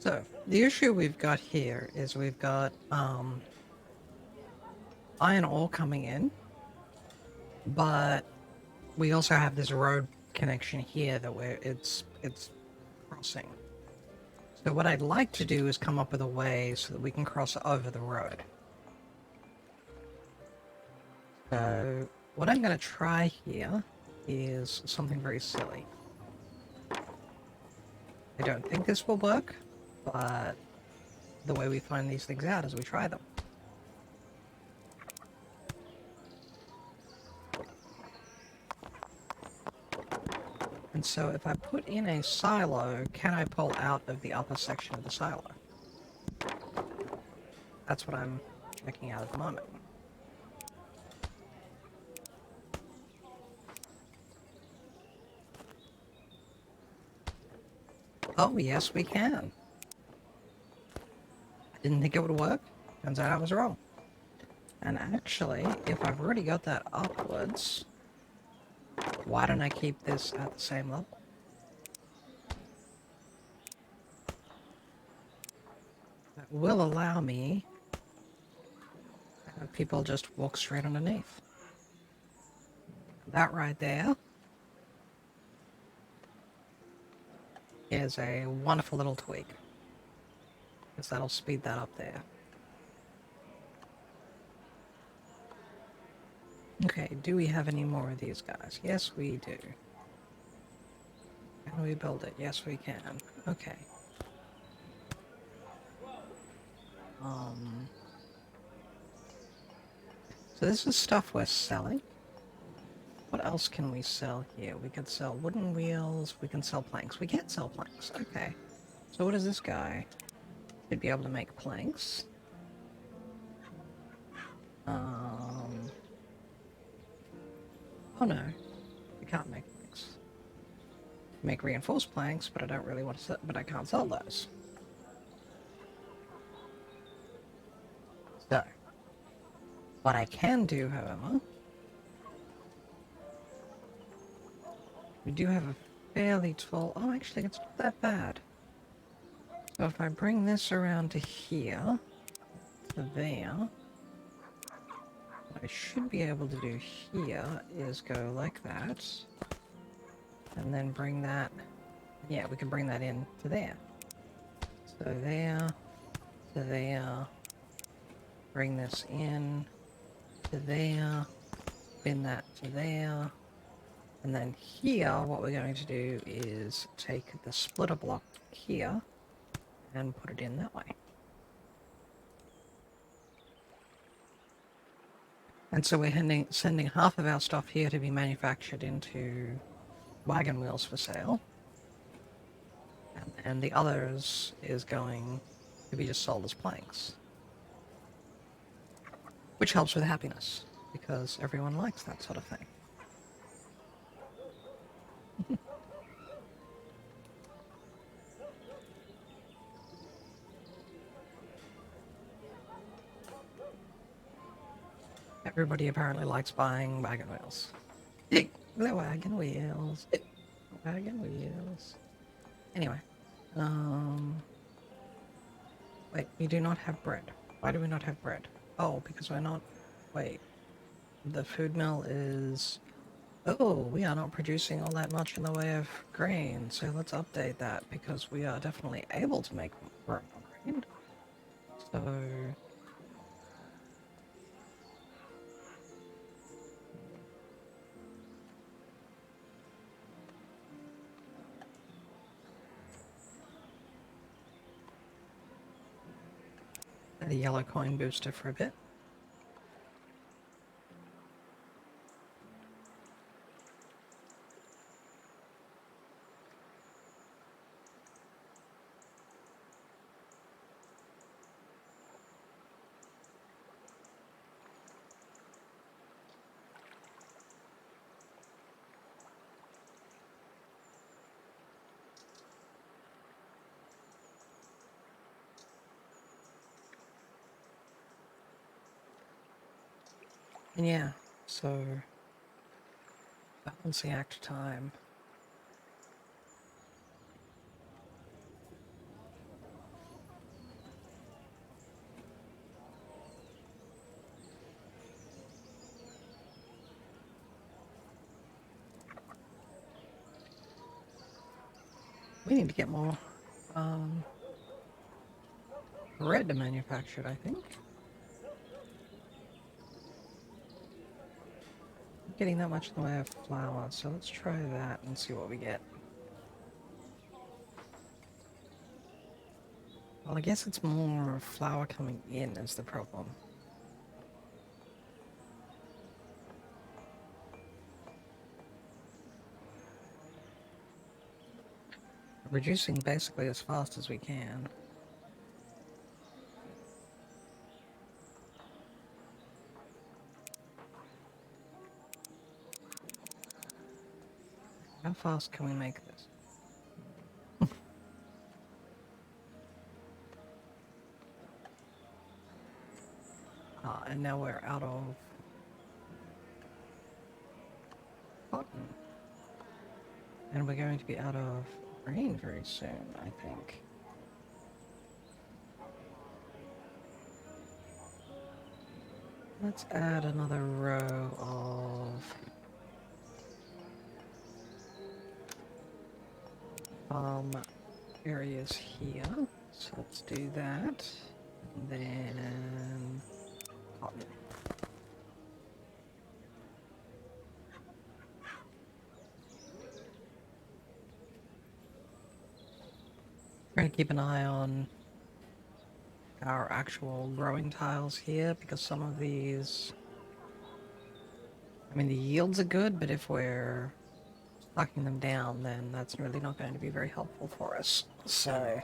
So, the issue we've got here is we've got iron ore coming in, but we also have this road connection here that it's crossing. So what I'd like to do is come up with a way so that we can cross over the road. So what I'm going to try here is something very silly. I don't think this will work, but the way we find these things out is we try them. And so if I put in a silo, can I pull out of the upper section of the silo? That's what I'm checking out at the moment. Oh, yes, we can. I didn't think it would work. Turns out I was wrong. And actually, if I've already got that upwards, why don't I keep this at the same level? That will allow me to have people just walk straight underneath. That right there is a wonderful little tweak, because that'll speed that up there. Okay, do we have any more of these guys? Yes, we do. Can we build it? Yes, we can. Okay. So this is stuff we're selling. What else can we sell here? We could sell wooden wheels, we can sell planks. We can't sell planks, okay. So what is this guy? Should be able to make planks. Oh no, we can't make planks. Make reinforced planks, but I don't really want to sell, but I can't sell those. So, what I can do, however, we do have a fairly tall, oh actually it's not that bad. So if I bring this around to here, to there, what I should be able to do here is go like that, and then bring that, yeah, we can bring that in to there. So there, to there, bring this in to there, bin that to there, and then here what we're going to do is take the splitter block here and put it in that way. And so we're sending half of our stuff here to be manufactured into wagon wheels for sale, and the others is going to be just sold as planks. Which helps with happiness, because everyone likes that sort of thing. Everybody apparently likes buying wagon wheels. The wagon wheels. Wagon wheels. Anyway. Wait, we do not have bread. Why do we not have bread? Oh, because we're not... Wait. The food mill is... Oh, we are not producing all that much in the way of grain, so let's update that, because we are definitely able to make more grain. So... the yellow coin booster for a bit. And yeah, so balancing act time. We need to get more bread manufactured, I think. Not getting that much in the way of flour, so let's try that and see what we get. Well, I guess it's more flour coming in is the problem. Reducing basically as fast as we can. How fast can we make this? And now we're out of cotton. And we're going to be out of grain very soon, I think. Let's add another row of farm areas here. So let's do that. And then cotton. Trying to keep an eye on our actual growing tiles here because some of these, I mean, the yields are good, but if we're knocking them down, then that's really not going to be very helpful for us. So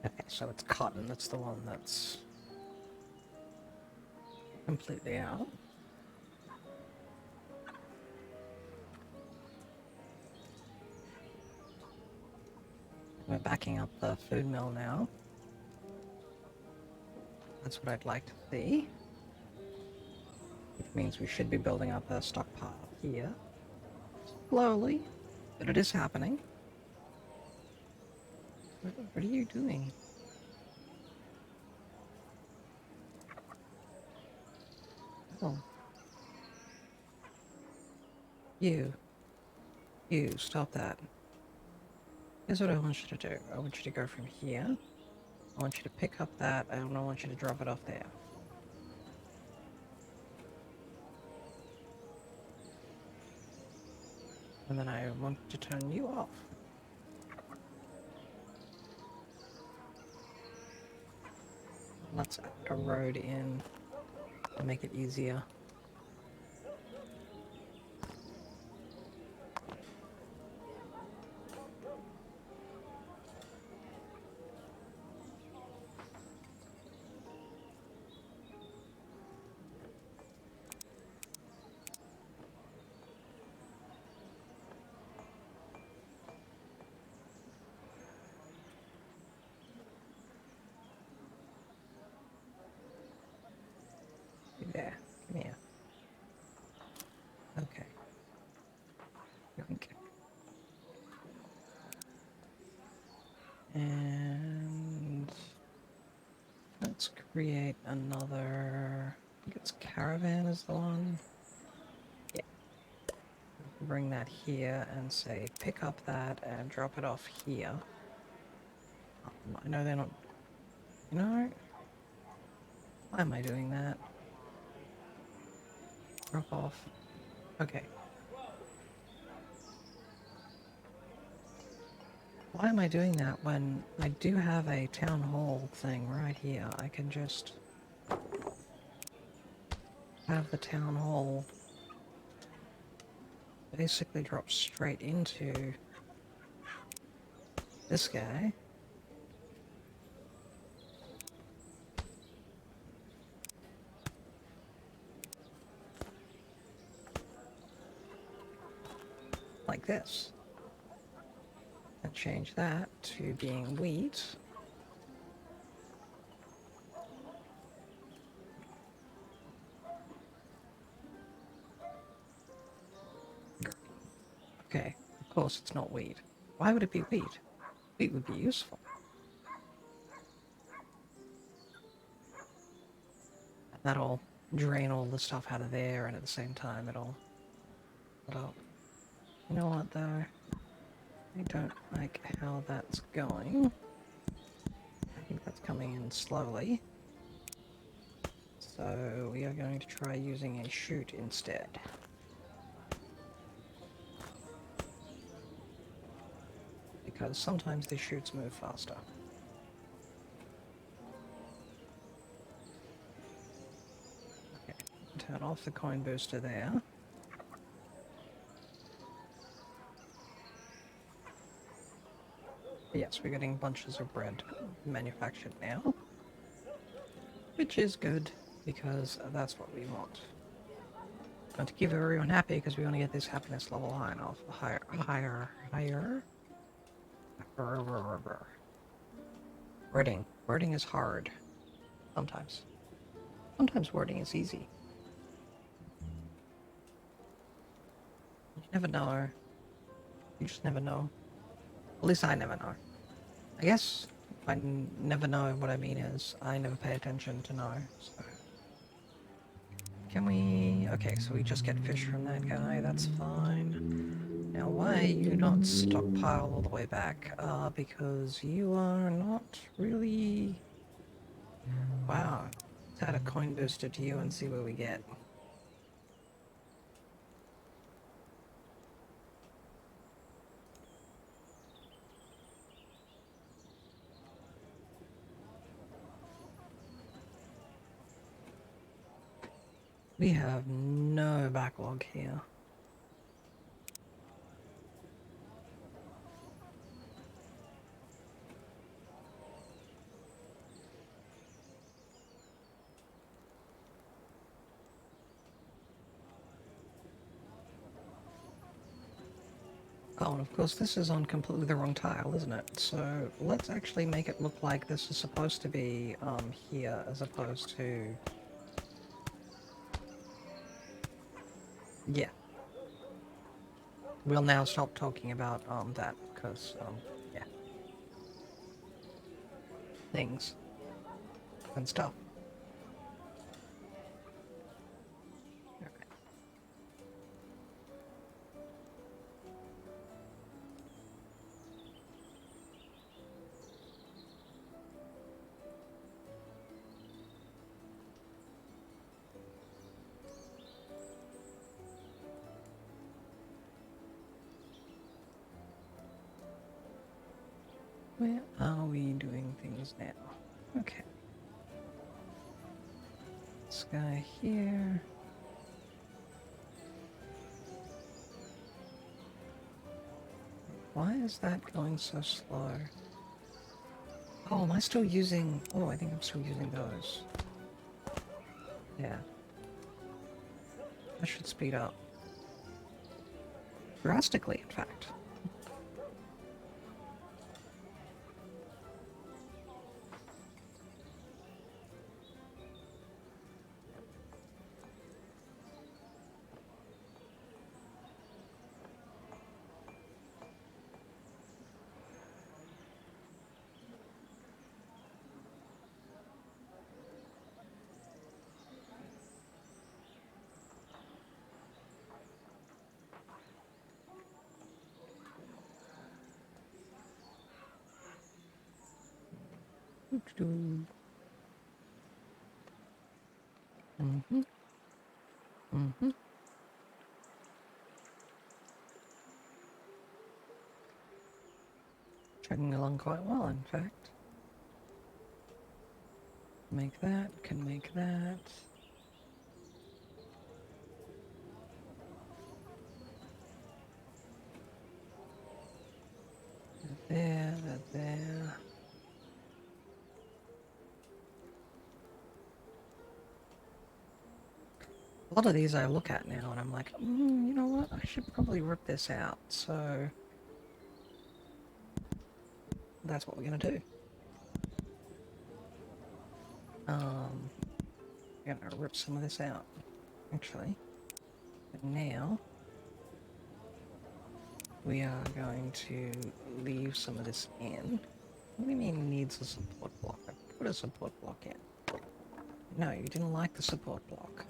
okay, so it's cotton, that's the one that's completely out. We're backing up the food mill now. That's what I'd like to see. Which means we should be building up a stockpile here. Slowly, but it is happening. What are you doing? Oh. You, stop that. Here's what I want you to do. I want you to go from here. I want you to pick up that, and I want you to drop it off there. And then I want to turn you off. Let's add a road in to make it easier. There, come here. Okay. Okay. And let's create another, I think it's caravan is the one. Yeah. Bring that here and say pick up that and drop it off here. I know they're not, you know, why am I doing that? Drop off. Okay. Why am I doing that when I do have a town hall thing right here? I can just have the town hall basically drop straight into this guy. Like this. And change that to being wheat. Okay, of course it's not wheat. Why would it be wheat? Wheat would be useful. That'll drain all the stuff out of there, and at the same time it'll... You know what, though? I don't like how that's going. I think that's coming in slowly. So we are going to try using a chute instead. Because sometimes the chutes move faster. Okay, turn off the coin booster there. Yes, we're getting bunches of bread manufactured now. Which is good, because that's what we want. And to keep everyone happy, because we want to get this happiness level high enough. Higher. Wording. Wording is hard. Sometimes. Sometimes wording is easy. You never know. You just never know. At least I never know. I guess I never know what I mean is I never pay attention to know, so... Can we... Okay, so we just get fish from that guy, that's fine. Now why are you not stockpile all the way back? Because you are not really... Wow. Let's add a coin booster to you and see what we get. We have no backlog here. Oh, and of course this is on completely the wrong tile, isn't it? So let's actually make it look like this is supposed to be here as opposed to... Yeah. We'll now stop talking about that, because yeah. Things. And stuff. Alright. Where are we doing things now? Okay. This guy here. Why is that going so slow? Oh, am I still using... Oh, I think I'm still using those. Yeah. That should speed up. Drastically, in fact. Mm-hmm. Mm-hmm. Chugging along quite well, in fact. Make that, can make that. There, there. A lot of these I look at now and I'm like, you know what, I should probably rip this out, so... That's what we're gonna do. I'm gonna rip some of this out, actually. But now... we are going to leave some of this in. What do you mean needs a support block? I put a support block in. No, you didn't like the support block.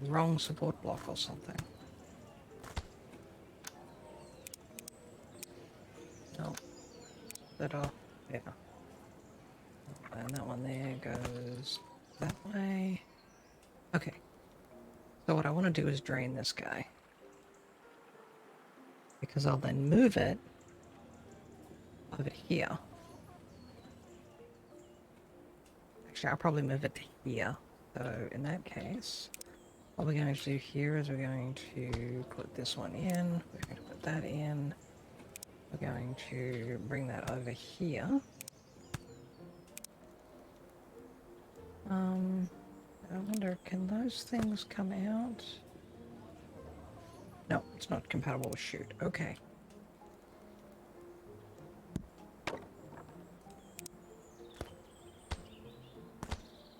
Wrong support block or something. No. Yeah. And that one there goes that way. Okay. So what I want to do is drain this guy. Because I'll then move it over here. Actually, I'll probably move it to here. So in that case, what we're going to do here is we're going to put this one in. We're going to put that in. We're going to bring that over here. I wonder, can those things come out? No, it's not compatible with shoot. Okay.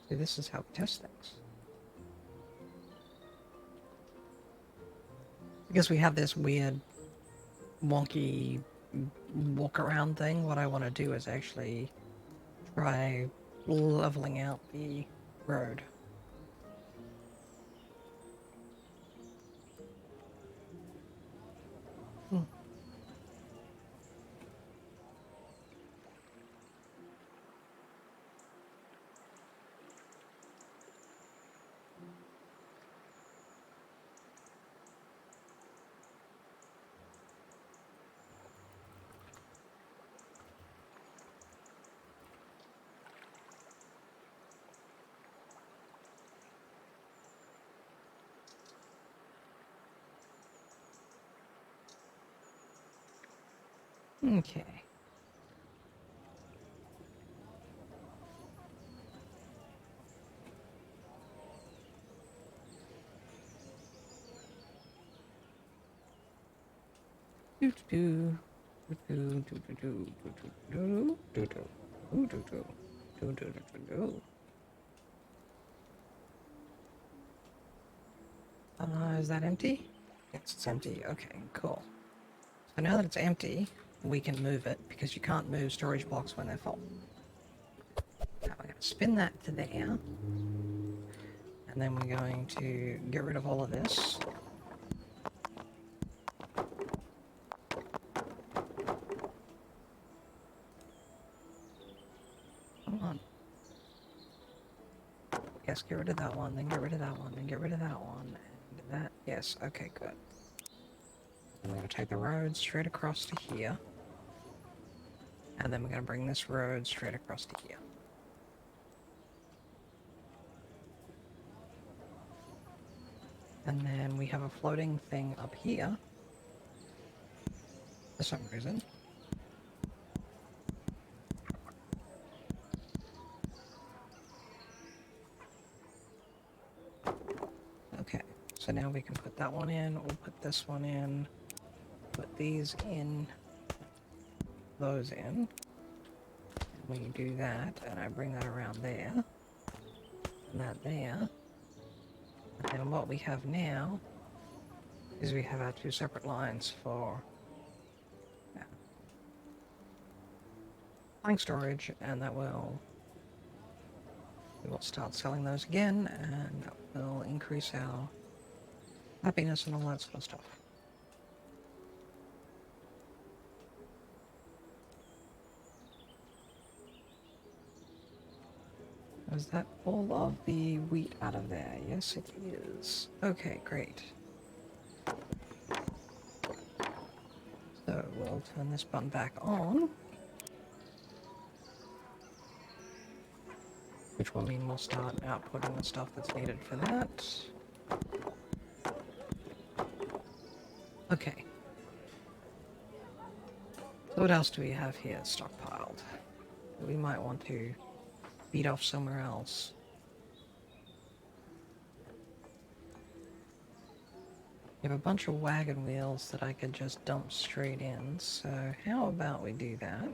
See, this is how we test things. Because we have this weird, wonky walk around thing, what I want to do is actually try leveling out the road. Okay. Do do do do do do do do do do do do do do. Is that empty? Yes, it's empty. Okay, cool. So now that it's empty, we can move it because you can't move storage blocks when they're full. Now we're going to spin that to there. And then we're going to get rid of all of this. Come on. Yes, get rid of that one, then get rid of that one, then get rid of that one, and that. Yes, okay, good. And we're going to take the road straight across to here. And then we're going to bring this road straight across to here. And then we have a floating thing up here. For some reason. Okay, so now we can put that one in, we'll put this one in, put these in, those in. And we do that, and I bring that around there, and that there. And then what we have now is we have our two separate lines for buying storage, and that will we will start selling those again, and that will increase our happiness and all that sort of stuff. Is that all of the wheat out of there? Yes, it is. Okay, great. So we'll turn this button back on, which will mean we'll start outputting the stuff that's needed for that. Okay. So what else do we have here stockpiled? We might want to beat off somewhere else. We have a bunch of wagon wheels that I could just dump straight in, so how about we do that?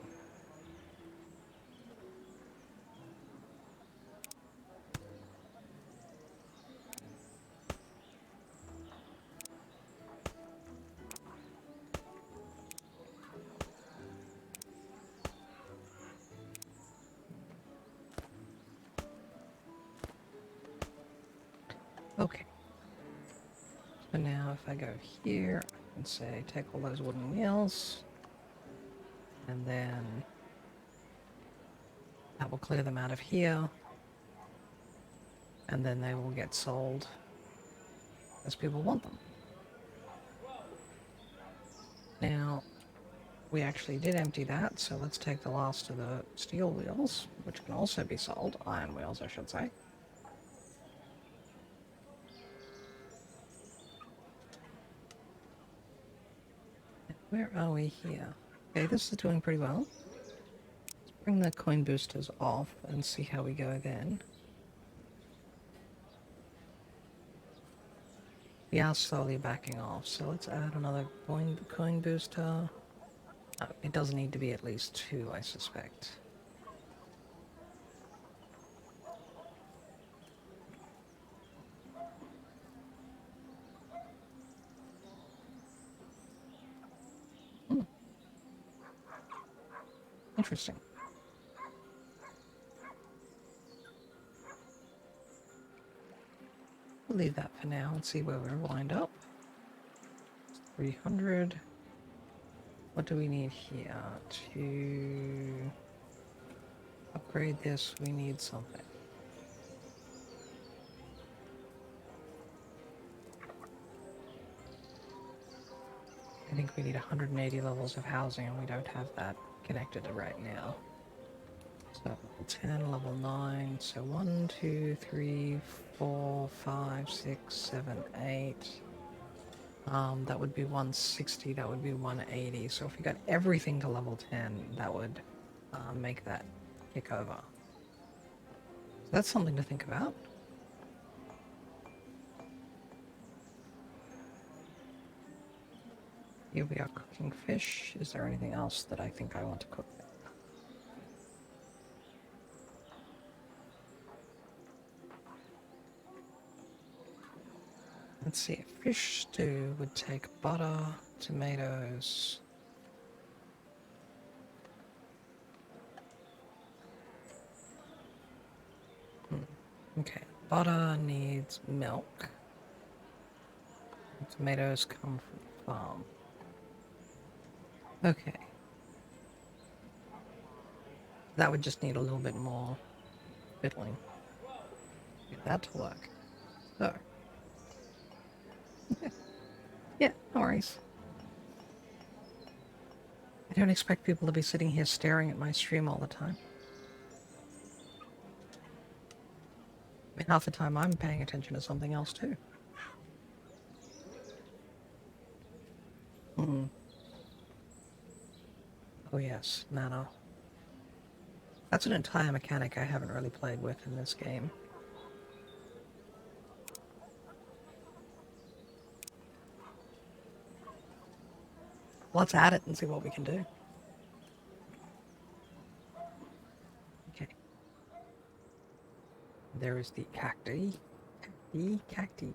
So now if I go here, I can say take all those wooden wheels, and then that will clear them out of here, and then they will get sold as people want them. Now, we actually did empty that, so let's take the last of the steel wheels, which can also be sold, iron wheels I should say. Where are we here? Okay, this is doing pretty well. Let's bring the coin boosters off and see how we go then. We are slowly backing off, so let's add another coin booster. Oh, it does need to be at least 2, I suspect. Interesting. We'll leave that for now and see where we're lined up. 300. What do we need here? To upgrade this, we need something. I think we need 180 levels of housing, and we don't have that connected right now. So level 10, level 9, so 1, 2, 3, 4, 5, 6, 7, 8. That would be 160, that would be 180. So if we got everything to level 10, that would make that kick over. So that's something to think about. Here we are cooking fish. Is there anything else that I think I want to cook? Let's see, a fish stew would take butter, tomatoes. Okay, butter needs milk. Tomatoes come from the farm. Okay. That would just need a little bit more fiddling. Get that to work. So. Yeah, no worries. I don't expect people to be sitting here staring at my stream all the time. I mean, half the time I'm paying attention to something else too. Oh yes, mana. That's an entire mechanic I haven't really played with in this game. Let's add it and see what we can do. Okay. There is the cacti. Cacti.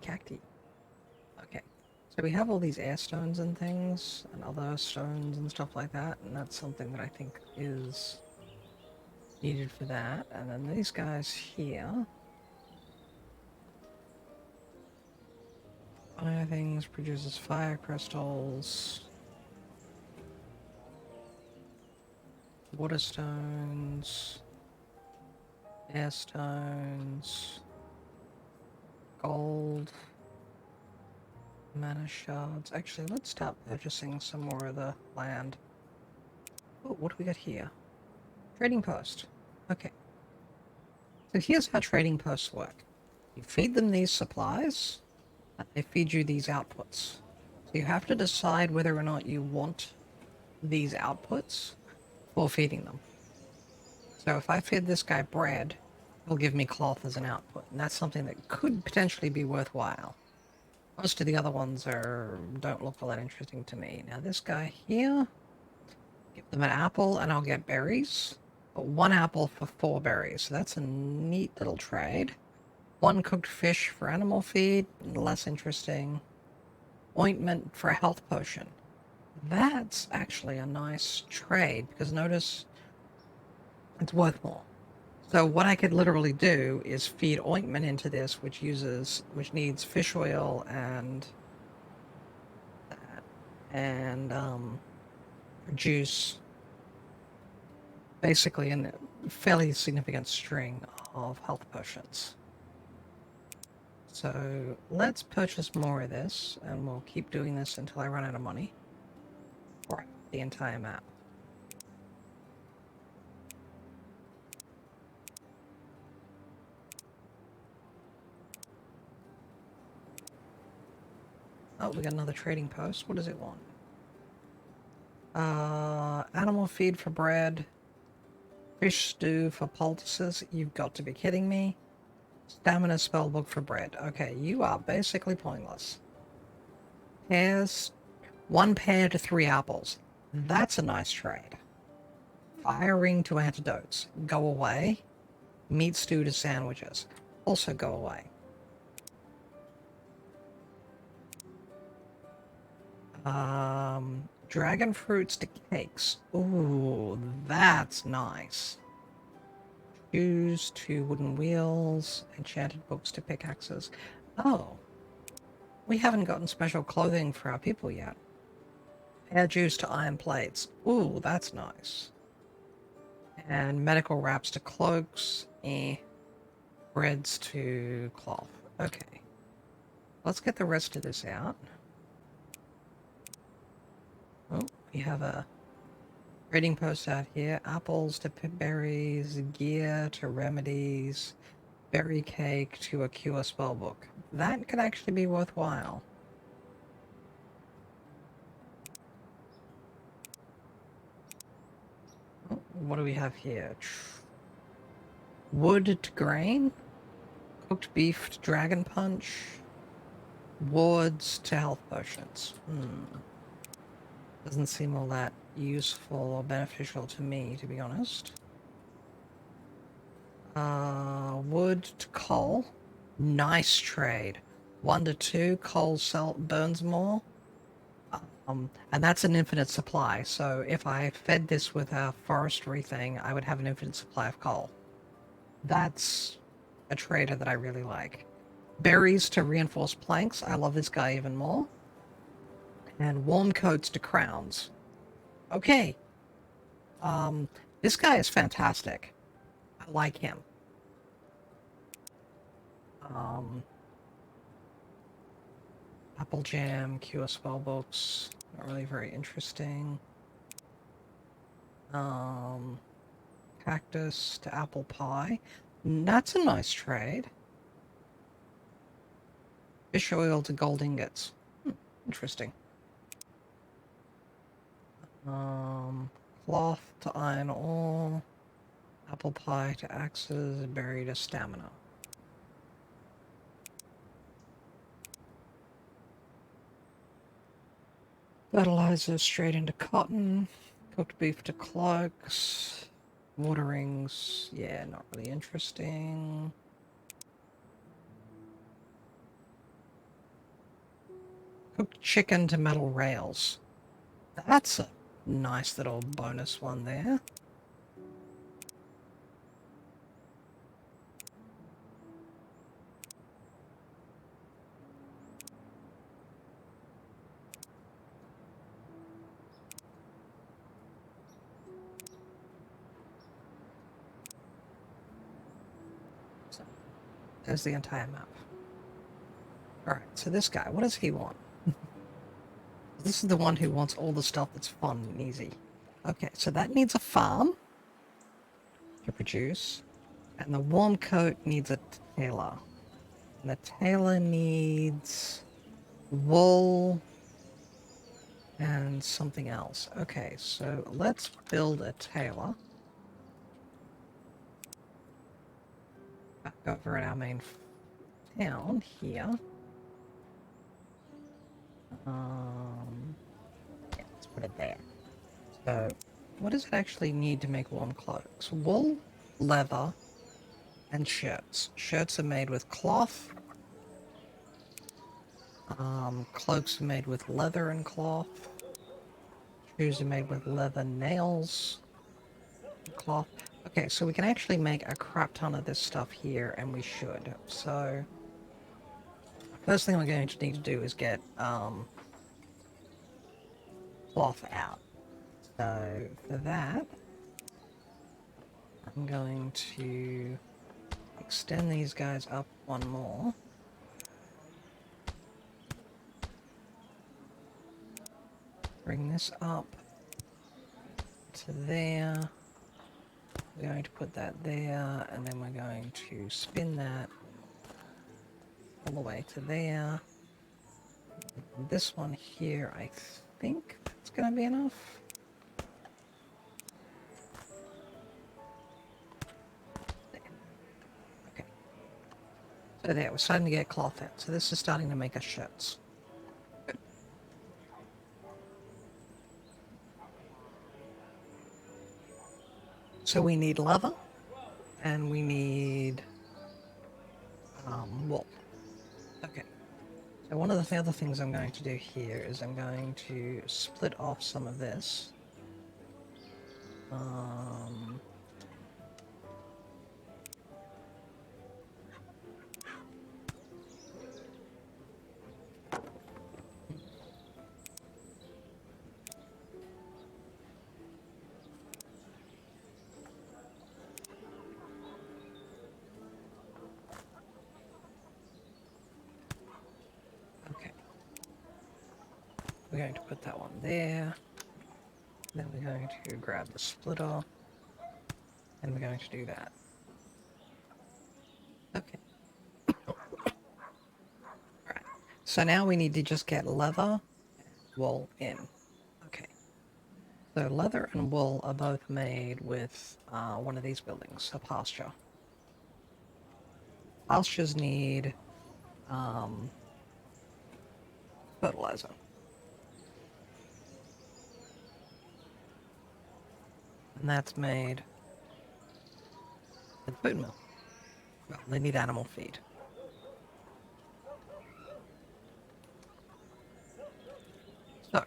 Okay. So we have all these air stones and things, and other stones and stuff like that, and that's something that I think is needed for that. And then these guys here. Fire things, produces fire crystals. Water stones. Air stones. Gold. Mana shards. Actually, let's start purchasing some more of the land. Oh, what do we got here? Trading post. Okay. So here's how trading posts work. You feed them these supplies, and they feed you these outputs. So you have to decide whether or not you want these outputs for feeding them. So if I feed this guy bread, he'll give me cloth as an output, and that's something that could potentially be worthwhile. Most of the other ones don't look all that interesting to me. Now this guy here, give them an apple and I'll get berries. But 1 apple for 4 berries, so that's a neat little trade. 1 cooked fish for animal feed, less interesting. Ointment for a health potion. That's actually a nice trade, because notice it's worth more. So what I could literally do is feed ointment into this, which needs fish oil and and produce basically a fairly significant string of health potions. So let's purchase more of this, and we'll keep doing this until I run out of money. Or the entire map. Oh, we got another trading post. What does it want? Animal feed for bread. Fish stew for poultices. You've got to be kidding me. Stamina spellbook for bread. Okay, you are basically pointless. Pears. 1 pear to 3 apples. That's a nice trade. Fire ring to antidotes. Go away. Meat stew to sandwiches. Also go away. Dragon fruits to cakes. Ooh, that's nice. Shoes to wooden wheels. Enchanted books to pickaxes. Oh, we haven't gotten special clothing for our people yet. Pear juice to iron plates. Ooh, that's nice. And medical wraps to cloaks. Breads to cloth. Okay. Let's get the rest of this out. Oh, we have a trading post out here. Apples to berries, gear to remedies, berry cake to a cure spellbook. That could actually be worthwhile. Oh, what do we have here? Wood to grain, cooked beef to dragon punch, wards to health potions. Doesn't seem all that useful or beneficial to me, to be honest. Wood to coal. Nice trade. 1 to 2, coal burns more. And that's an infinite supply, so if I fed this with a forestry thing, I would have an infinite supply of coal. That's a trader that I really like. Berries to reinforce planks. I love this guy even more. And warm coats to crowns. Okay. This guy is fantastic. I like him. Apple jam, cure spellbooks. Not really very interesting. Cactus to apple pie. That's a nice trade. Fish oil to gold ingots. Interesting. Cloth to iron ore. Apple pie to axes. Berry to stamina. Fertilizer straight into cotton. Cooked beef to cloaks. Waterings. Yeah, not really interesting. Cooked chicken to metal rails. That's a nice little bonus one there. So, there's the entire map. Alright, so this guy, what does he want? This is the one who wants all the stuff that's fun and easy. Okay, so that needs a farm to produce. And the warm coat needs a tailor. And the tailor needs wool and something else. Okay, so let's build a tailor. Back over at our main town here. Yeah, let's put it there. So, what does it actually need to make warm clothes? Wool, leather, and shirts. Shirts are made with cloth. Cloaks are made with leather and cloth. Shoes are made with leather nails and cloth. Okay, so we can actually make a crap ton of this stuff here, and we should. So, first thing we're going to need to do is get, cloth out. So for that, I'm going to extend these guys up one more. Bring this up to there. We're going to put that there, and then we're going to spin that all the way to there. This one here, I think it's going to be enough. There. Okay. So there, we're starting to get cloth out. So this is starting to make us shirts. So we need leather, and we need wool. Okay. So one of the other things I'm going to do here is I'm going to split off some of this. Okay. We're going to put that one there. Then we're going to grab the splitter, and we're going to do that. Okay. Alright. So now we need to just get leather and wool in. Okay. So leather and wool are both made with one of these buildings, a pasture. Pastures need fertilizer. And that's made at the food mill. Well, they need animal feed. So,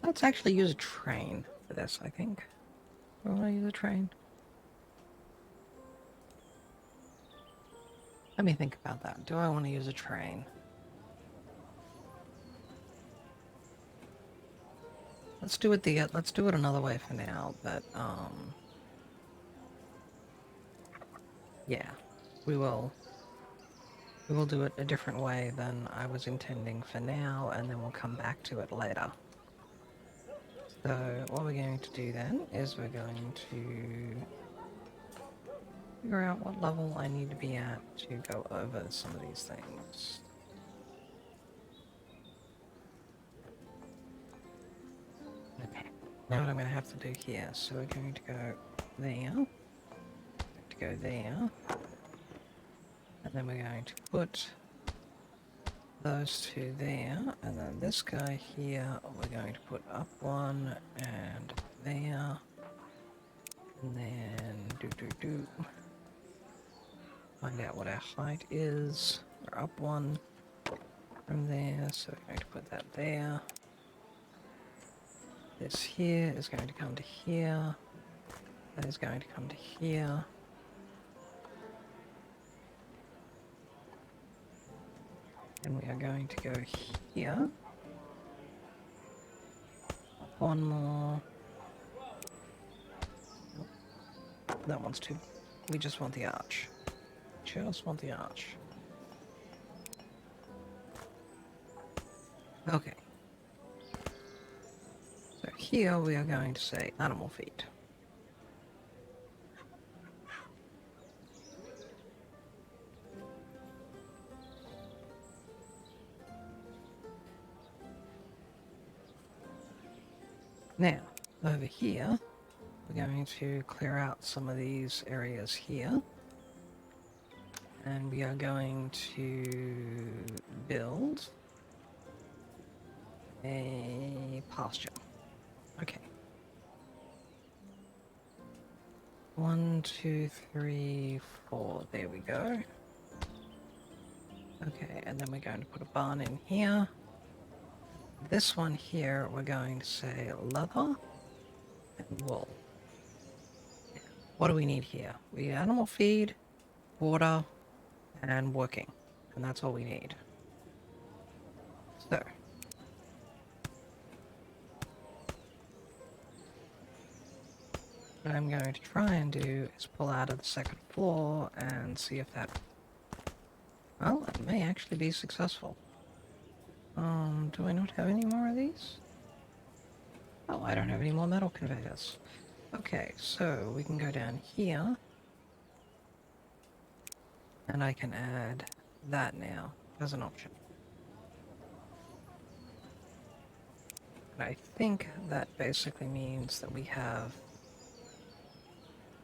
let's actually use a train for this, I think. Do I want to use a train? Let me think about that. Do I want to use a train? Let's do it another way for now, but yeah, we will do it a different way than I was intending for now, and then we'll come back to it later. So what we're going to do then is we're going to figure out what level I need to be at to go over some of these things. Okay, now what I'm going to have to do here, so we're going to go there, and then we're going to put those two there, and then this guy here we're going to put up one, and there, and then find out what our height is. We're up one from there, so we're going to put that there. This here is going to come to here. That is going to come to here. And we are going to go here. One more. Nope. That one's too... We just want the arch. Just want the arch. Okay. So here we are going to say animal feed. Now, over here, we're going to clear out some of these areas here. And we are going to build a pasture. Okay. 1, 2, 3, 4. There we go. Okay, and then we're going to put a barn in here. This one here, we're going to say leather and wool. What do we need here? We need animal feed, water, and working. And that's all we need. So, what I'm going to try and do is pull out of the second floor and see if that... Well, it may actually be successful. Do I not have any more of these? Oh, I don't have any more metal conveyors. Okay, so we can go down here. And I can add that now as an option. And I think that basically means that we have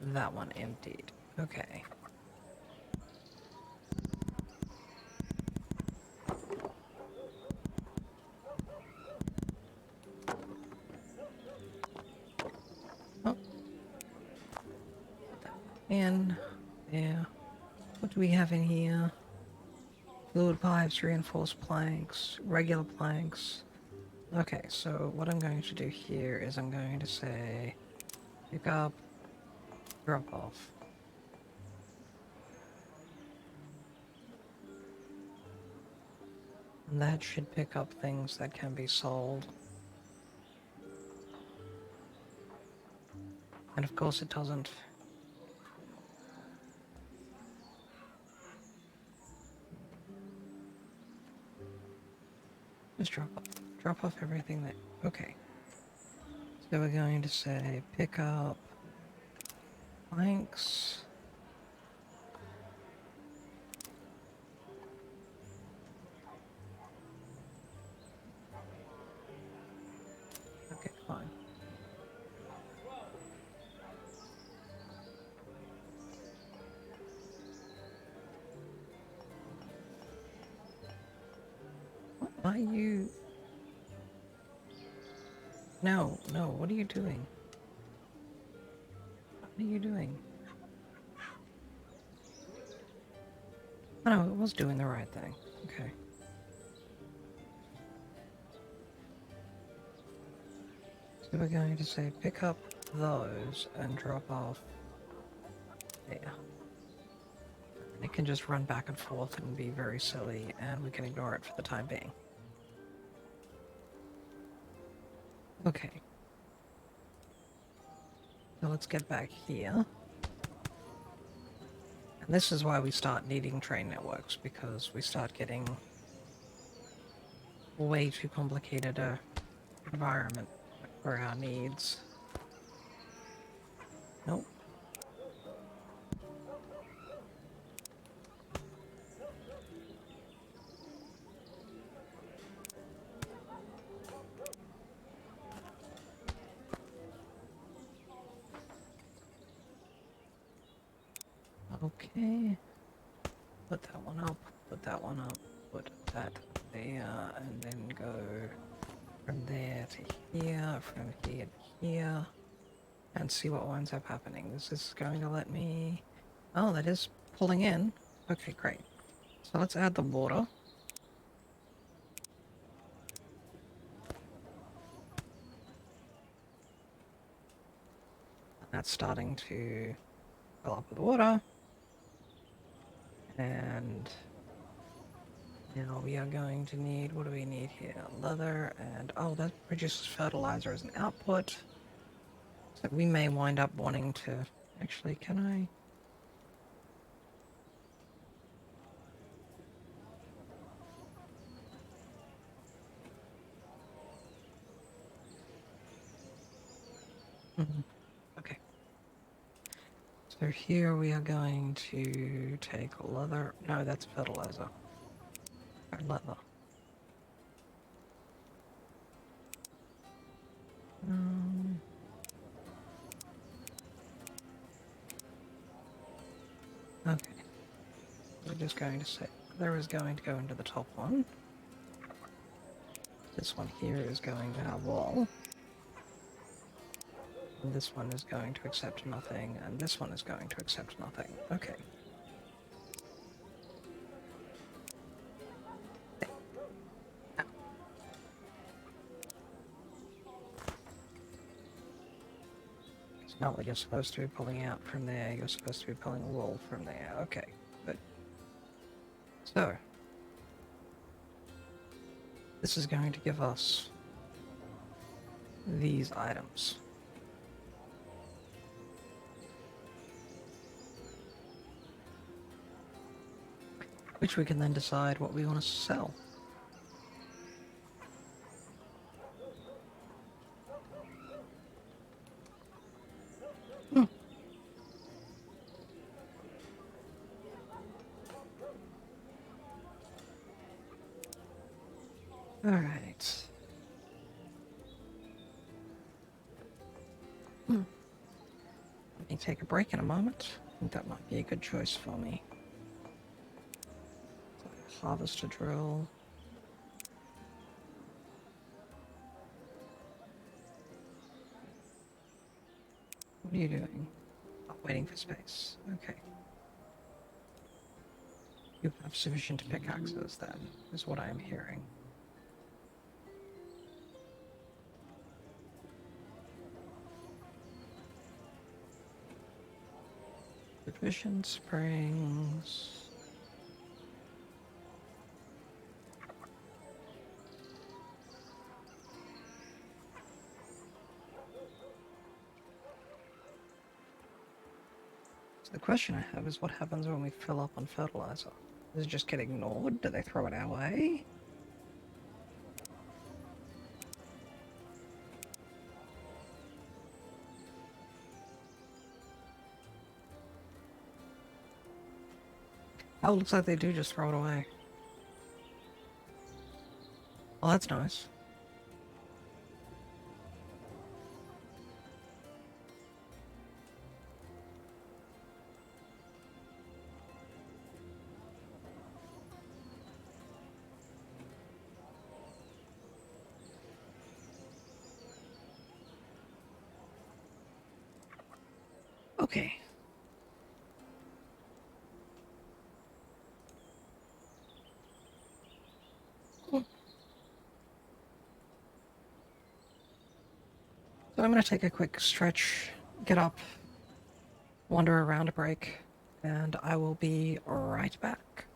that one emptied. Okay. Oh. In there. What do we have in here? Fluid pipes, reinforced planks, regular planks. Okay, so what I'm going to do here is I'm going to say pick up, drop off. And that should pick up things that can be sold. And of course it doesn't. Just drop off everything that... Okay. So we're going to say pick up planks. Okay, fine. What are you... No, no, what are you doing? What are you doing? Oh, no, it was doing the right thing. Okay. So we're going to say pick up those and drop off there. And it can just run back and forth and be very silly, and we can ignore it for the time being. Okay. So let's get back here. And this is why we start needing train networks, because we start getting way too complicated a environment for our needs. Nope. Okay. Put that one up, put that one up, put that there, and then go from there to here, from here to here, and see what winds up happening. This is going to let me... Oh, that is pulling in. Okay, great. So let's add the water. That's starting to fill up with water. And now we are going to need, what do we need here? Leather and, oh, that produces fertilizer as an output. So we may wind up wanting to, actually, can I? Okay. So here we are going to take leather, no, that's fertilizer. Or leather. Okay. We're just going to say leather is going to go into the top one. This one here is going to have wall. And this one is going to accept nothing, and this one is going to accept nothing. Okay. It's not what you're supposed to be pulling out from there, you're supposed to be pulling wool from there. Okay, good. So, this is going to give us these items. which we can then decide what we want to sell. Hmm. Alright. Let me take a break in a moment. I think that might be a good choice for me. Harvester drill. What are you doing? Oh, waiting for space. Okay. You have sufficient pickaxes then, is what I'm hearing. Sufficient springs. So the question I have is what happens when we fill up on fertilizer? Does it just get ignored? Do they throw it our way? Oh, looks like they do just throw it away. Well, that's nice. Okay. So I'm going to take a quick stretch, get up, wander around a break, and I will be right back.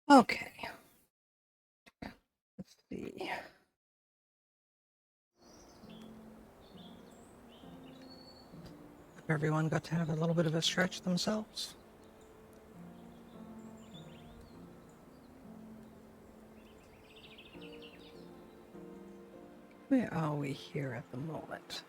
Okay. Let's see. Everyone got to have a little bit of a stretch themselves. Where are we here at the moment?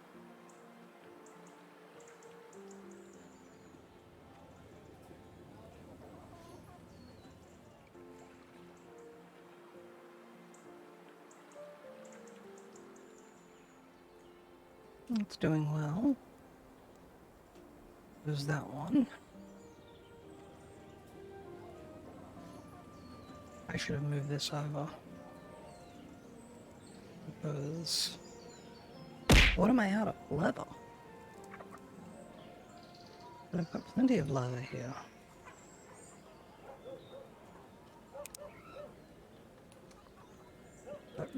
It's doing well. There's that one. I should have moved this over. Because... what am I out of? Leather. But I've got plenty of leather here. But...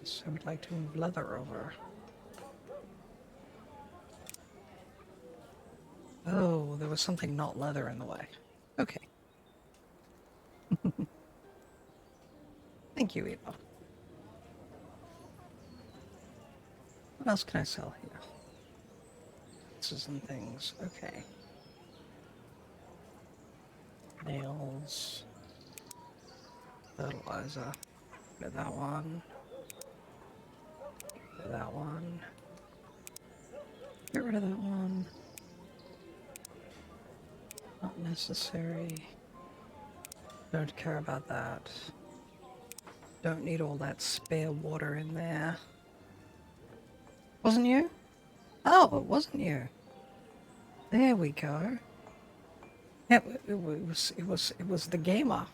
so I would like to move leather over. Oh, there was something not leather in the way. Okay. Thank you, Eva. What else can I sell here? Pieces and things. Okay. Nails. Fertilizer. Get that one. Get that one. Get rid of that one. Not necessary. Don't care about that. Don't need all that spare water in there. Wasn't you? Oh, it wasn't you. There we go. Yeah, it was the gamer.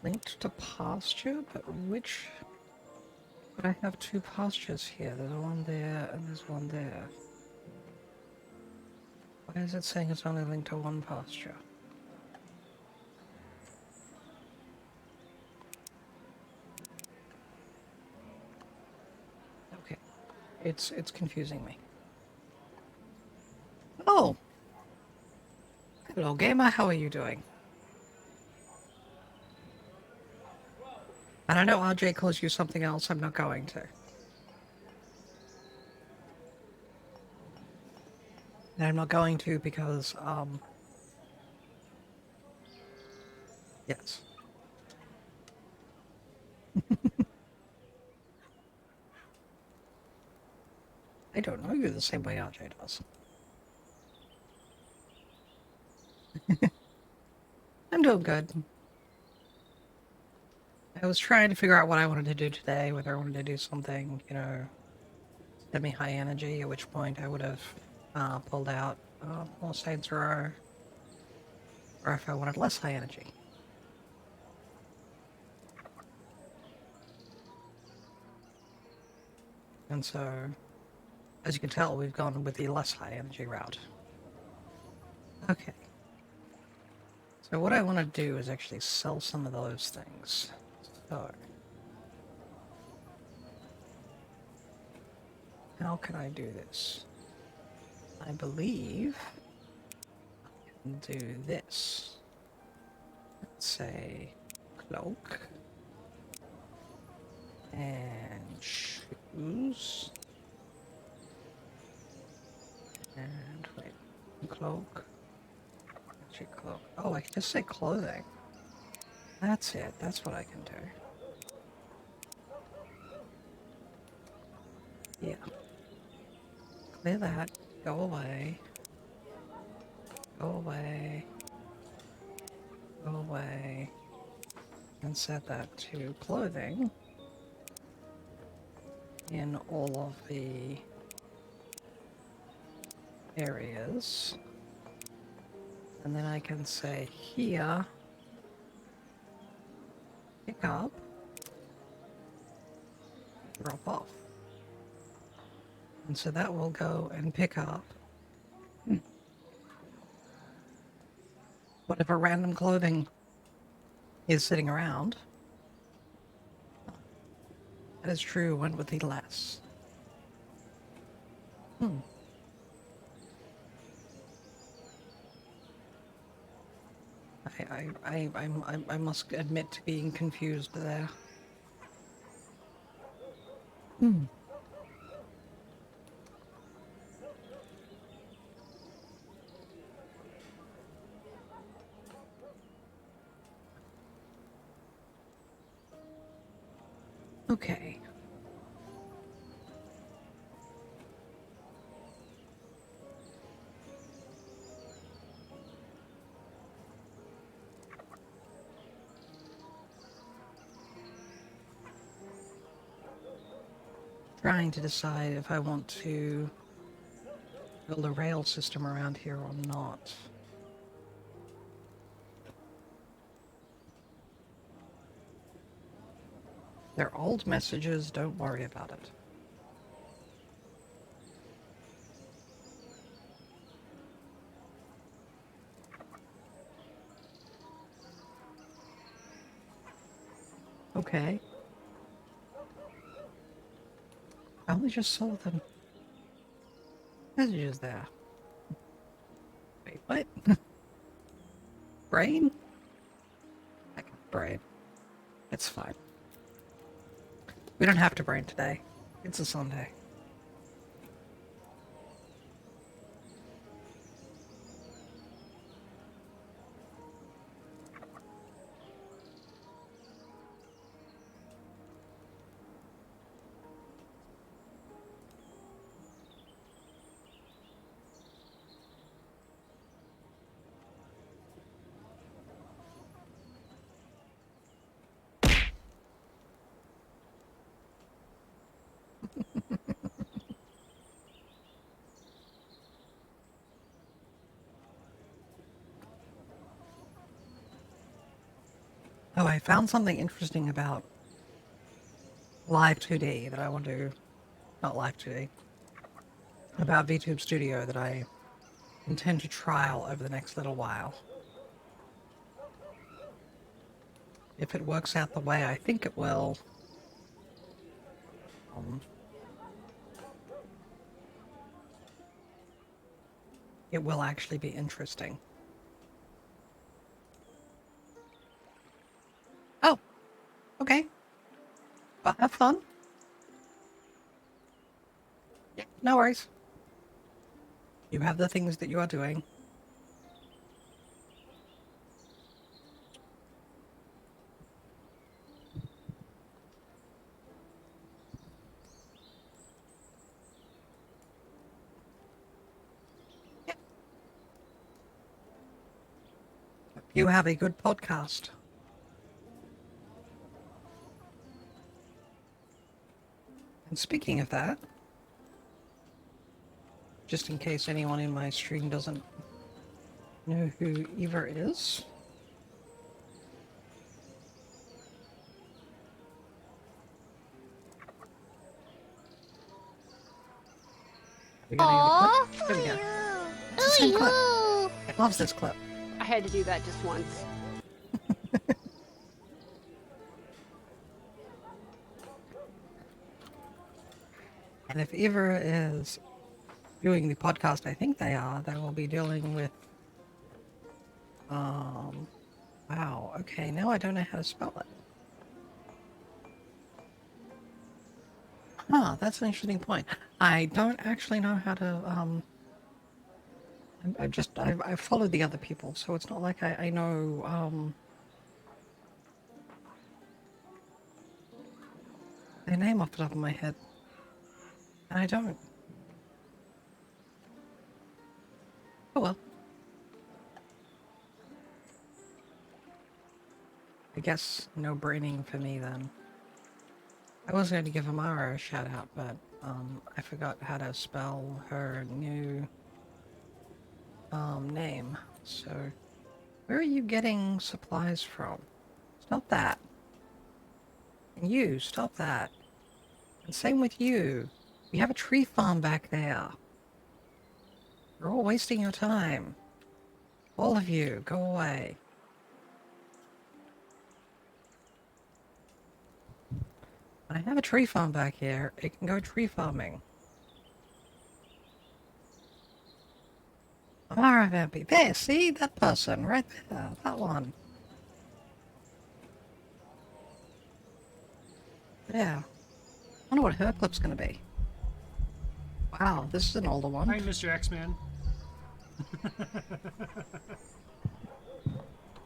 Linked to pasture, but which? But I have two pastures here. There's one there and there's one there. Why is it saying it's only linked to one pasture? Okay. It's confusing me. Oh! Hello, gamer. How are you doing? And I know RJ calls you something else. I'm not going to. And I'm not going to because, yes. I don't know you the same way RJ does. I'm doing good. I was trying to figure out what I wanted to do today, whether I wanted to do something, you know, semi-high energy, at which point I would have pulled out more Saints Row, or if I wanted less high energy. And so, as you can tell, we've gone with the less high energy route. Okay. So what I want to do is actually sell some of those things. So, how can I do this? I believe I can do this. Let's say cloak and shoes and wait, cloak. Actually, cloak. Oh, I can just say clothing. That's it. That's what I can do. Yeah. Clear that. Go away. Go away. Go away. And set that to clothing in all of the areas. And then I can say here, pick up, drop off. And so that will go and pick up whatever random clothing is sitting around. That is true, one with the less. Hmm. I must admit to being confused there. Hmm. Okay. Trying to decide if I want to build a rail system around here or not. They're old messages, don't worry about it. Okay. I only just saw the messages there. Wait, what? Brain? I can brain. It's fine. We don't have to brain today. It's a Sunday. Oh, I found something interesting about Live 2D that I want to... Not Live 2D. About VTube Studio that I intend to trial over the next little while. If it works out the way I think it will, it will actually be interesting. Oh, okay. Well, have fun. Yeah, no worries. You have the things that you are doing. Yeah. You have a good podcast. And speaking of that, just in case anyone in my stream doesn't know who Eva is, we're gonna get a clip. There we go. It's the same clip. It loves this clip. I had to do that just once. And if Eva is doing the podcast, I think they will be dealing with, wow, okay, now I don't know how to spell it. Huh, that's an interesting point. I don't actually know how to, I've followed the other people, so it's not like I know, their name off the top of my head. And I don't. Oh well. I guess no braining for me then. I was going to give Amara a shout out, but I forgot how to spell her new name. So, where are you getting supplies from? Stop that. And you, stop that. And same with you. You have a tree farm back there. You're all wasting your time. All of you, go away. I have a tree farm back here. It can go tree farming. RFMP. There, see? That person right there. That one. Yeah. I wonder what her clip's gonna be. Wow, this is an older one. Hi, Mr. X-Man.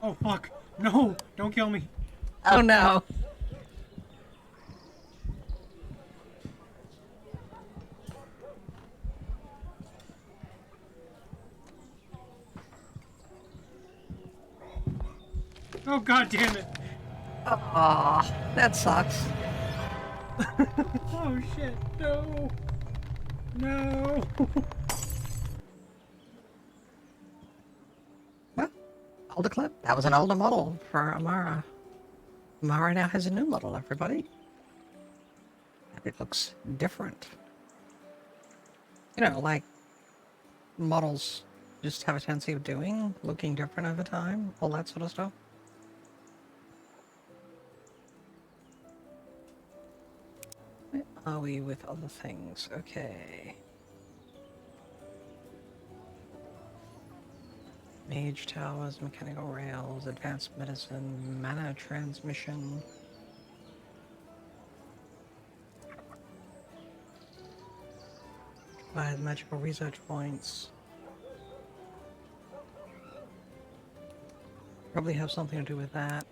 Oh, fuck. No, don't kill me. Oh no. Oh, god damn it. Aw, that sucks. Oh, shit. No. No. Well, older clip. That was an older model for Amara. Amara now has a new model, everybody. And it looks different. You know, like models just have a tendency of doing, looking different over time, all that sort of stuff. Where are we with other things? Okay. Mage towers, mechanical rails, advanced medicine, mana transmission. Provides magical research points. Probably have something to do with that.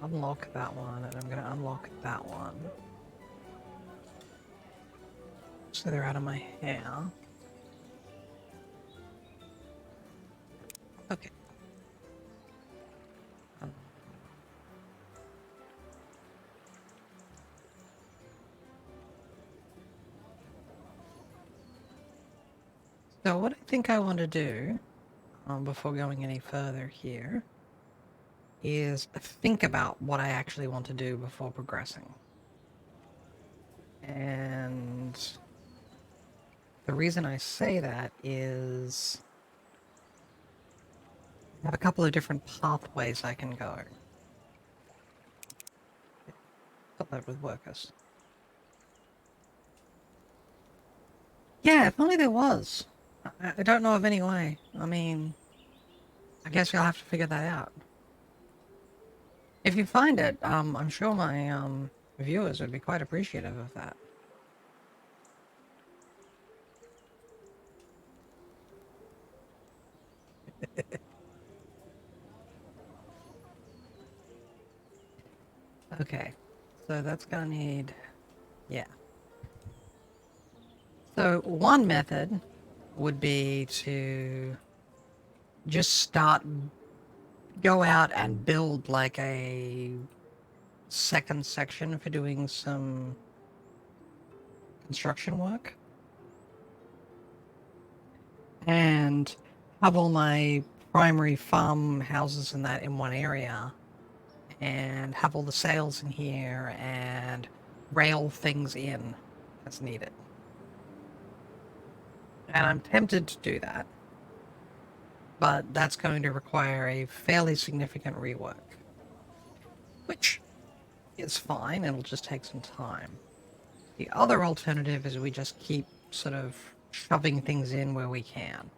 Unlock that one, and I'm gonna unlock that one. So they're out of my hair. Okay. So what I think I want to do, before going any further here, is think about what I actually want to do before progressing. And the reason I say that is I have a couple of different pathways I can go. Put that with workers. Yeah, if only there was. I don't know of any way. I mean, I guess you'll have to figure that out. If you find it, I'm sure my viewers would be quite appreciative of that. Okay, so that's gonna need, yeah. So one method would be to just go out and build like a second section for doing some construction work. And have all my primary farm houses and that in one area. And have all the sales in here and rail things in as needed. And I'm tempted to do that. But that's going to require a fairly significant rework. Which is fine, it'll just take some time. The other alternative is we just keep sort of shoving things in where we can.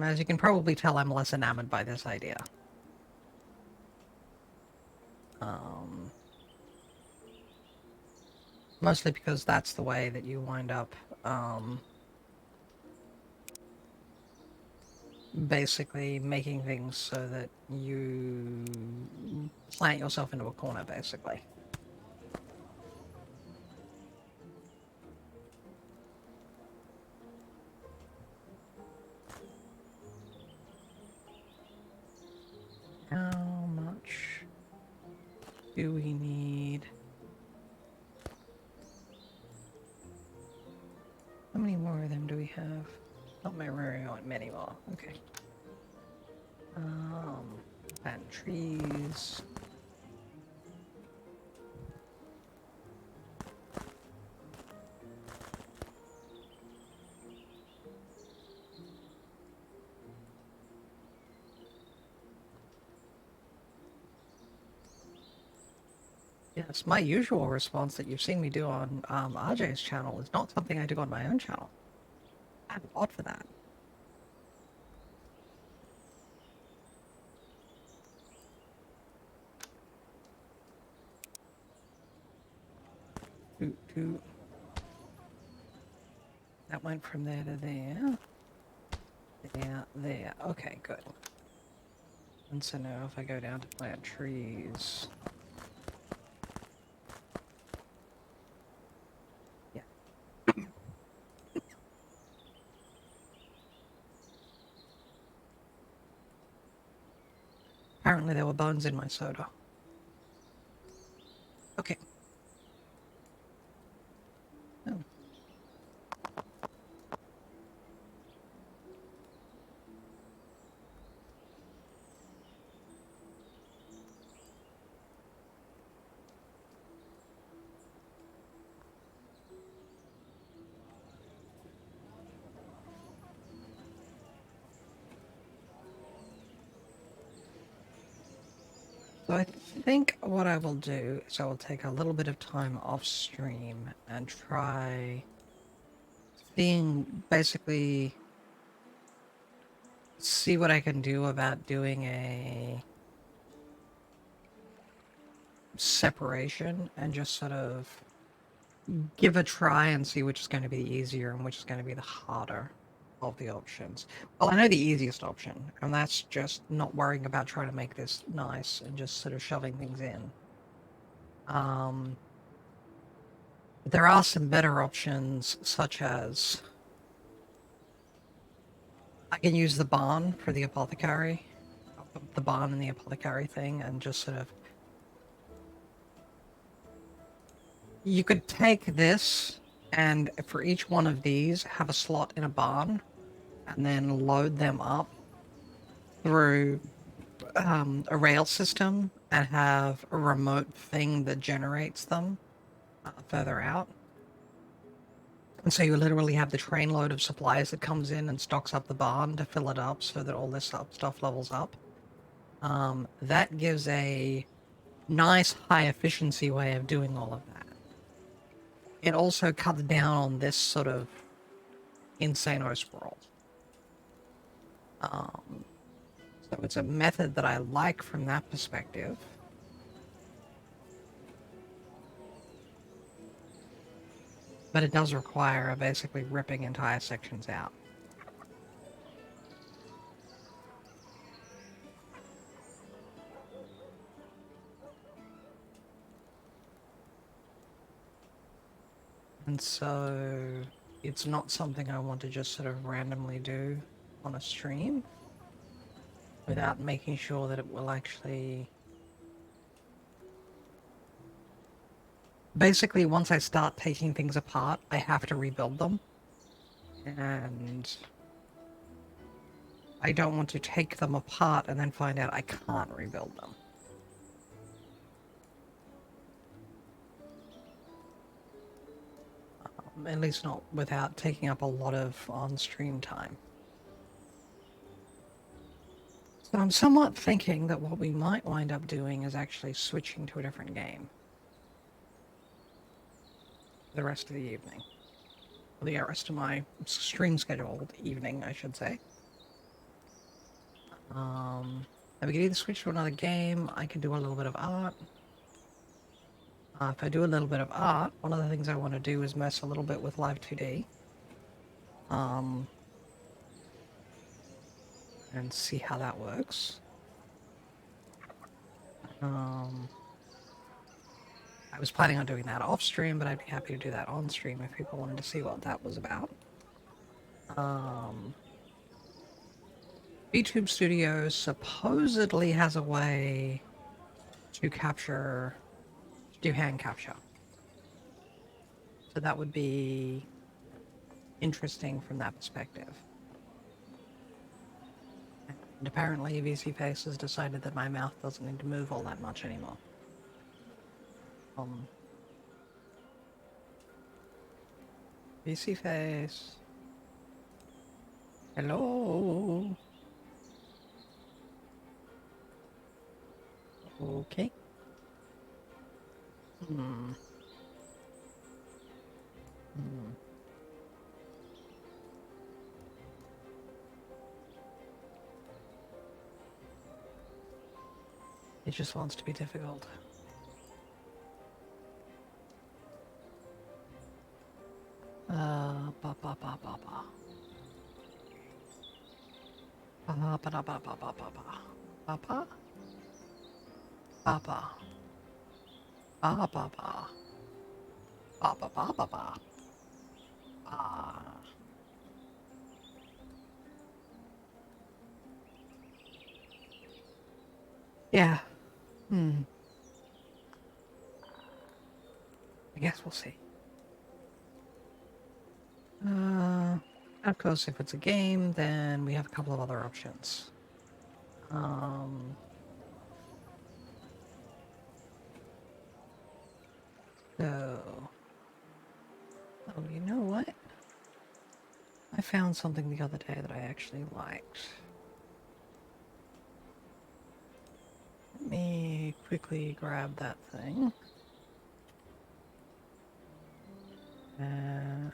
As you can probably tell, I'm less enamored by this idea. Mostly because that's the way that you wind up basically making things so that you plant yourself into a corner, basically. How much do we need? How many more of them do we have? Not many more. Okay. And trees. Yes, my usual response that you've seen me do on RJ's channel is not something I do on my own channel. have a bot for that. Toot. That went from there to there. There. Okay, good. And so now if I go down to plant trees... Yeah. Apparently there were bones in my soda. Okay. Oh. So I think what I will do is I will take a little bit of time off stream and try basically see what I can do about doing a separation and just sort of give a try and see which is going to be the easier and which is going to be the harder of the options. Well, I know the easiest option, and that's just not worrying about trying to make this nice and just sort of shoving things in. But there are some better options, such as I can use the barn for the apothecary, the barn and the apothecary thing, and just sort of... You could take this, and for each one of these, have a slot in a barn, and then load them up through a rail system, and have a remote thing that generates them further out. And so you literally have the trainload of supplies that comes in and stocks up the barn to fill it up so that all this stuff levels up. That gives a nice high efficiency way of doing all of that. It also cuts down on this sort of insano sprawl. So it's a method that I like from that perspective. But it does require basically ripping entire sections out. And so it's not something I want to just sort of randomly do on a stream without making sure that it will actually... Basically, once I start taking things apart, I have to rebuild them. And I don't want to take them apart and then find out I can't rebuild them. At least not without taking up a lot of on-stream time. So I'm somewhat thinking that what we might wind up doing is actually switching to a different game the rest of the evening. Or the rest of my stream scheduled evening, I should say. And we could either switch to another game, I could do a little bit of art. If I do a little bit of art, one of the things I want to do is mess a little bit with Live 2D. And see how that works. I was planning on doing that off stream, but I'd be happy to do that on stream if people wanted to see what that was about. ENVTuber Studios supposedly has a way to do hand capture. So that would be interesting from that perspective. And apparently VC Face has decided that my mouth doesn't need to move all that much anymore. VC Face. Hello. Okay. He just wants to be difficult. Ba ba ba ba ba. Ba ba ba ba ba ba ba ba. Ba ba. Ba ba. Ba ba ba. Ba ba ba ba ba. Ah. Yeah. I guess we'll see. Of course, if it's a game, then we have a couple of other options. So... Oh, you know what? I found something the other day that I actually liked. Let me quickly grab that thing. And...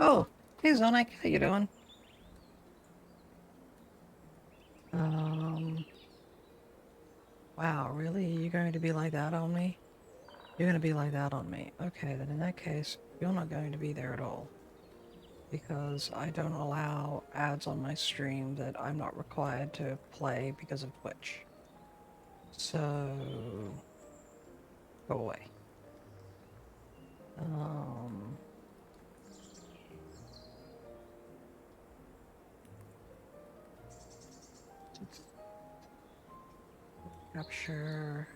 Oh, hey Zonic, how you doing? Wow, really? You're going to be like that on me? You're going to be like that on me. Okay, then in that case, you're not going to be there at all. Because I don't allow ads on my stream that I'm not required to play because of Twitch. So... go away. Capture...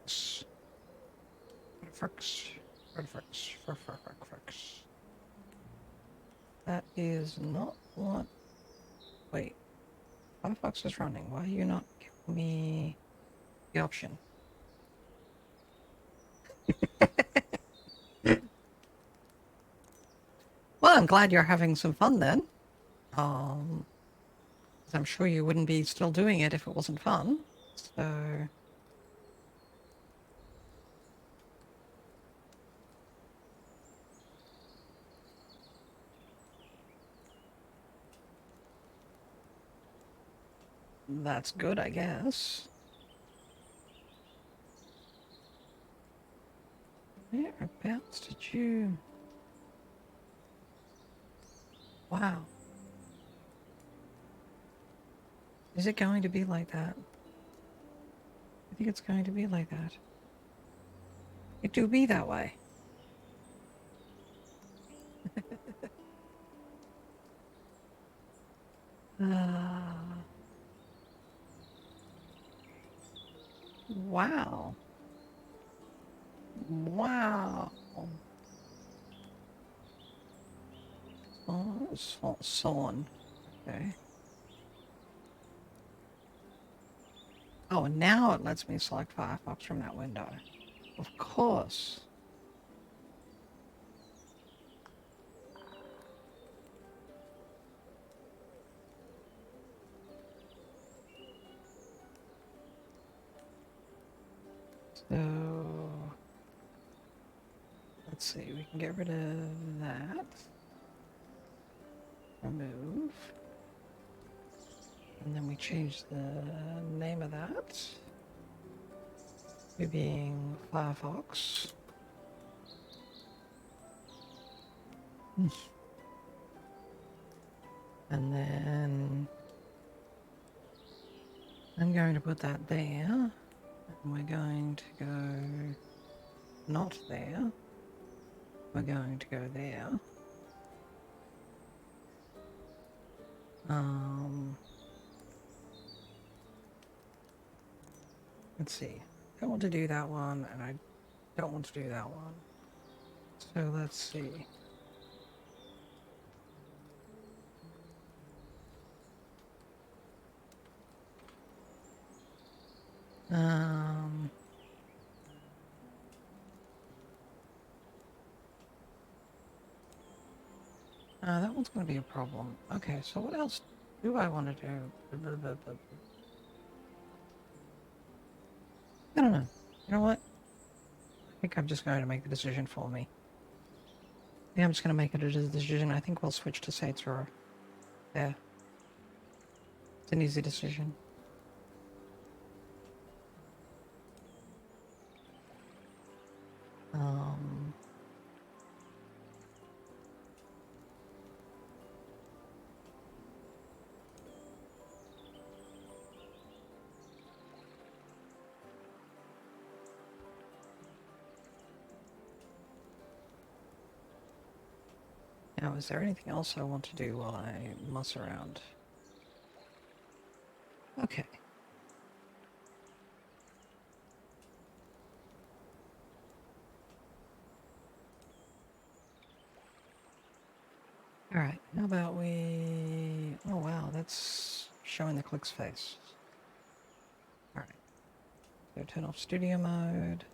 Frix. Frix. That is not what... Wait. Firefox is running. Why are you not giving me the option? Well, I'm glad you're having some fun then. 'Cause I'm sure you wouldn't be still doing it if it wasn't fun. So... that's good, I guess. Whereabouts did you... Wow. Is it going to be like that? I think it's going to be like that. It do be that way. Wow. Wow. Oh, on. Okay. Oh, and now it lets me select Firefox from that window. Of course. So... let's see, we can get rid of that. Remove. And then we change the name of that to being Firefox. And then I'm going to put that there. And we're going to go not there. We're going to go there. Let's see. I don't want to do that one, and I don't want to do that one. So let's see. Um... that one's going to be a problem. Okay, so what else do I want to do? I don't know. You know what? I think I'm just going to make the decision for me. Yeah, I'm just going to make it a decision. I think we'll switch to Satsura. Yeah. It's an easy decision. Um... Now, is there anything else I want to do while I muss around? Okay. Alright, how about we... Oh wow, that's showing the click's face. Alright. So turn off studio mode.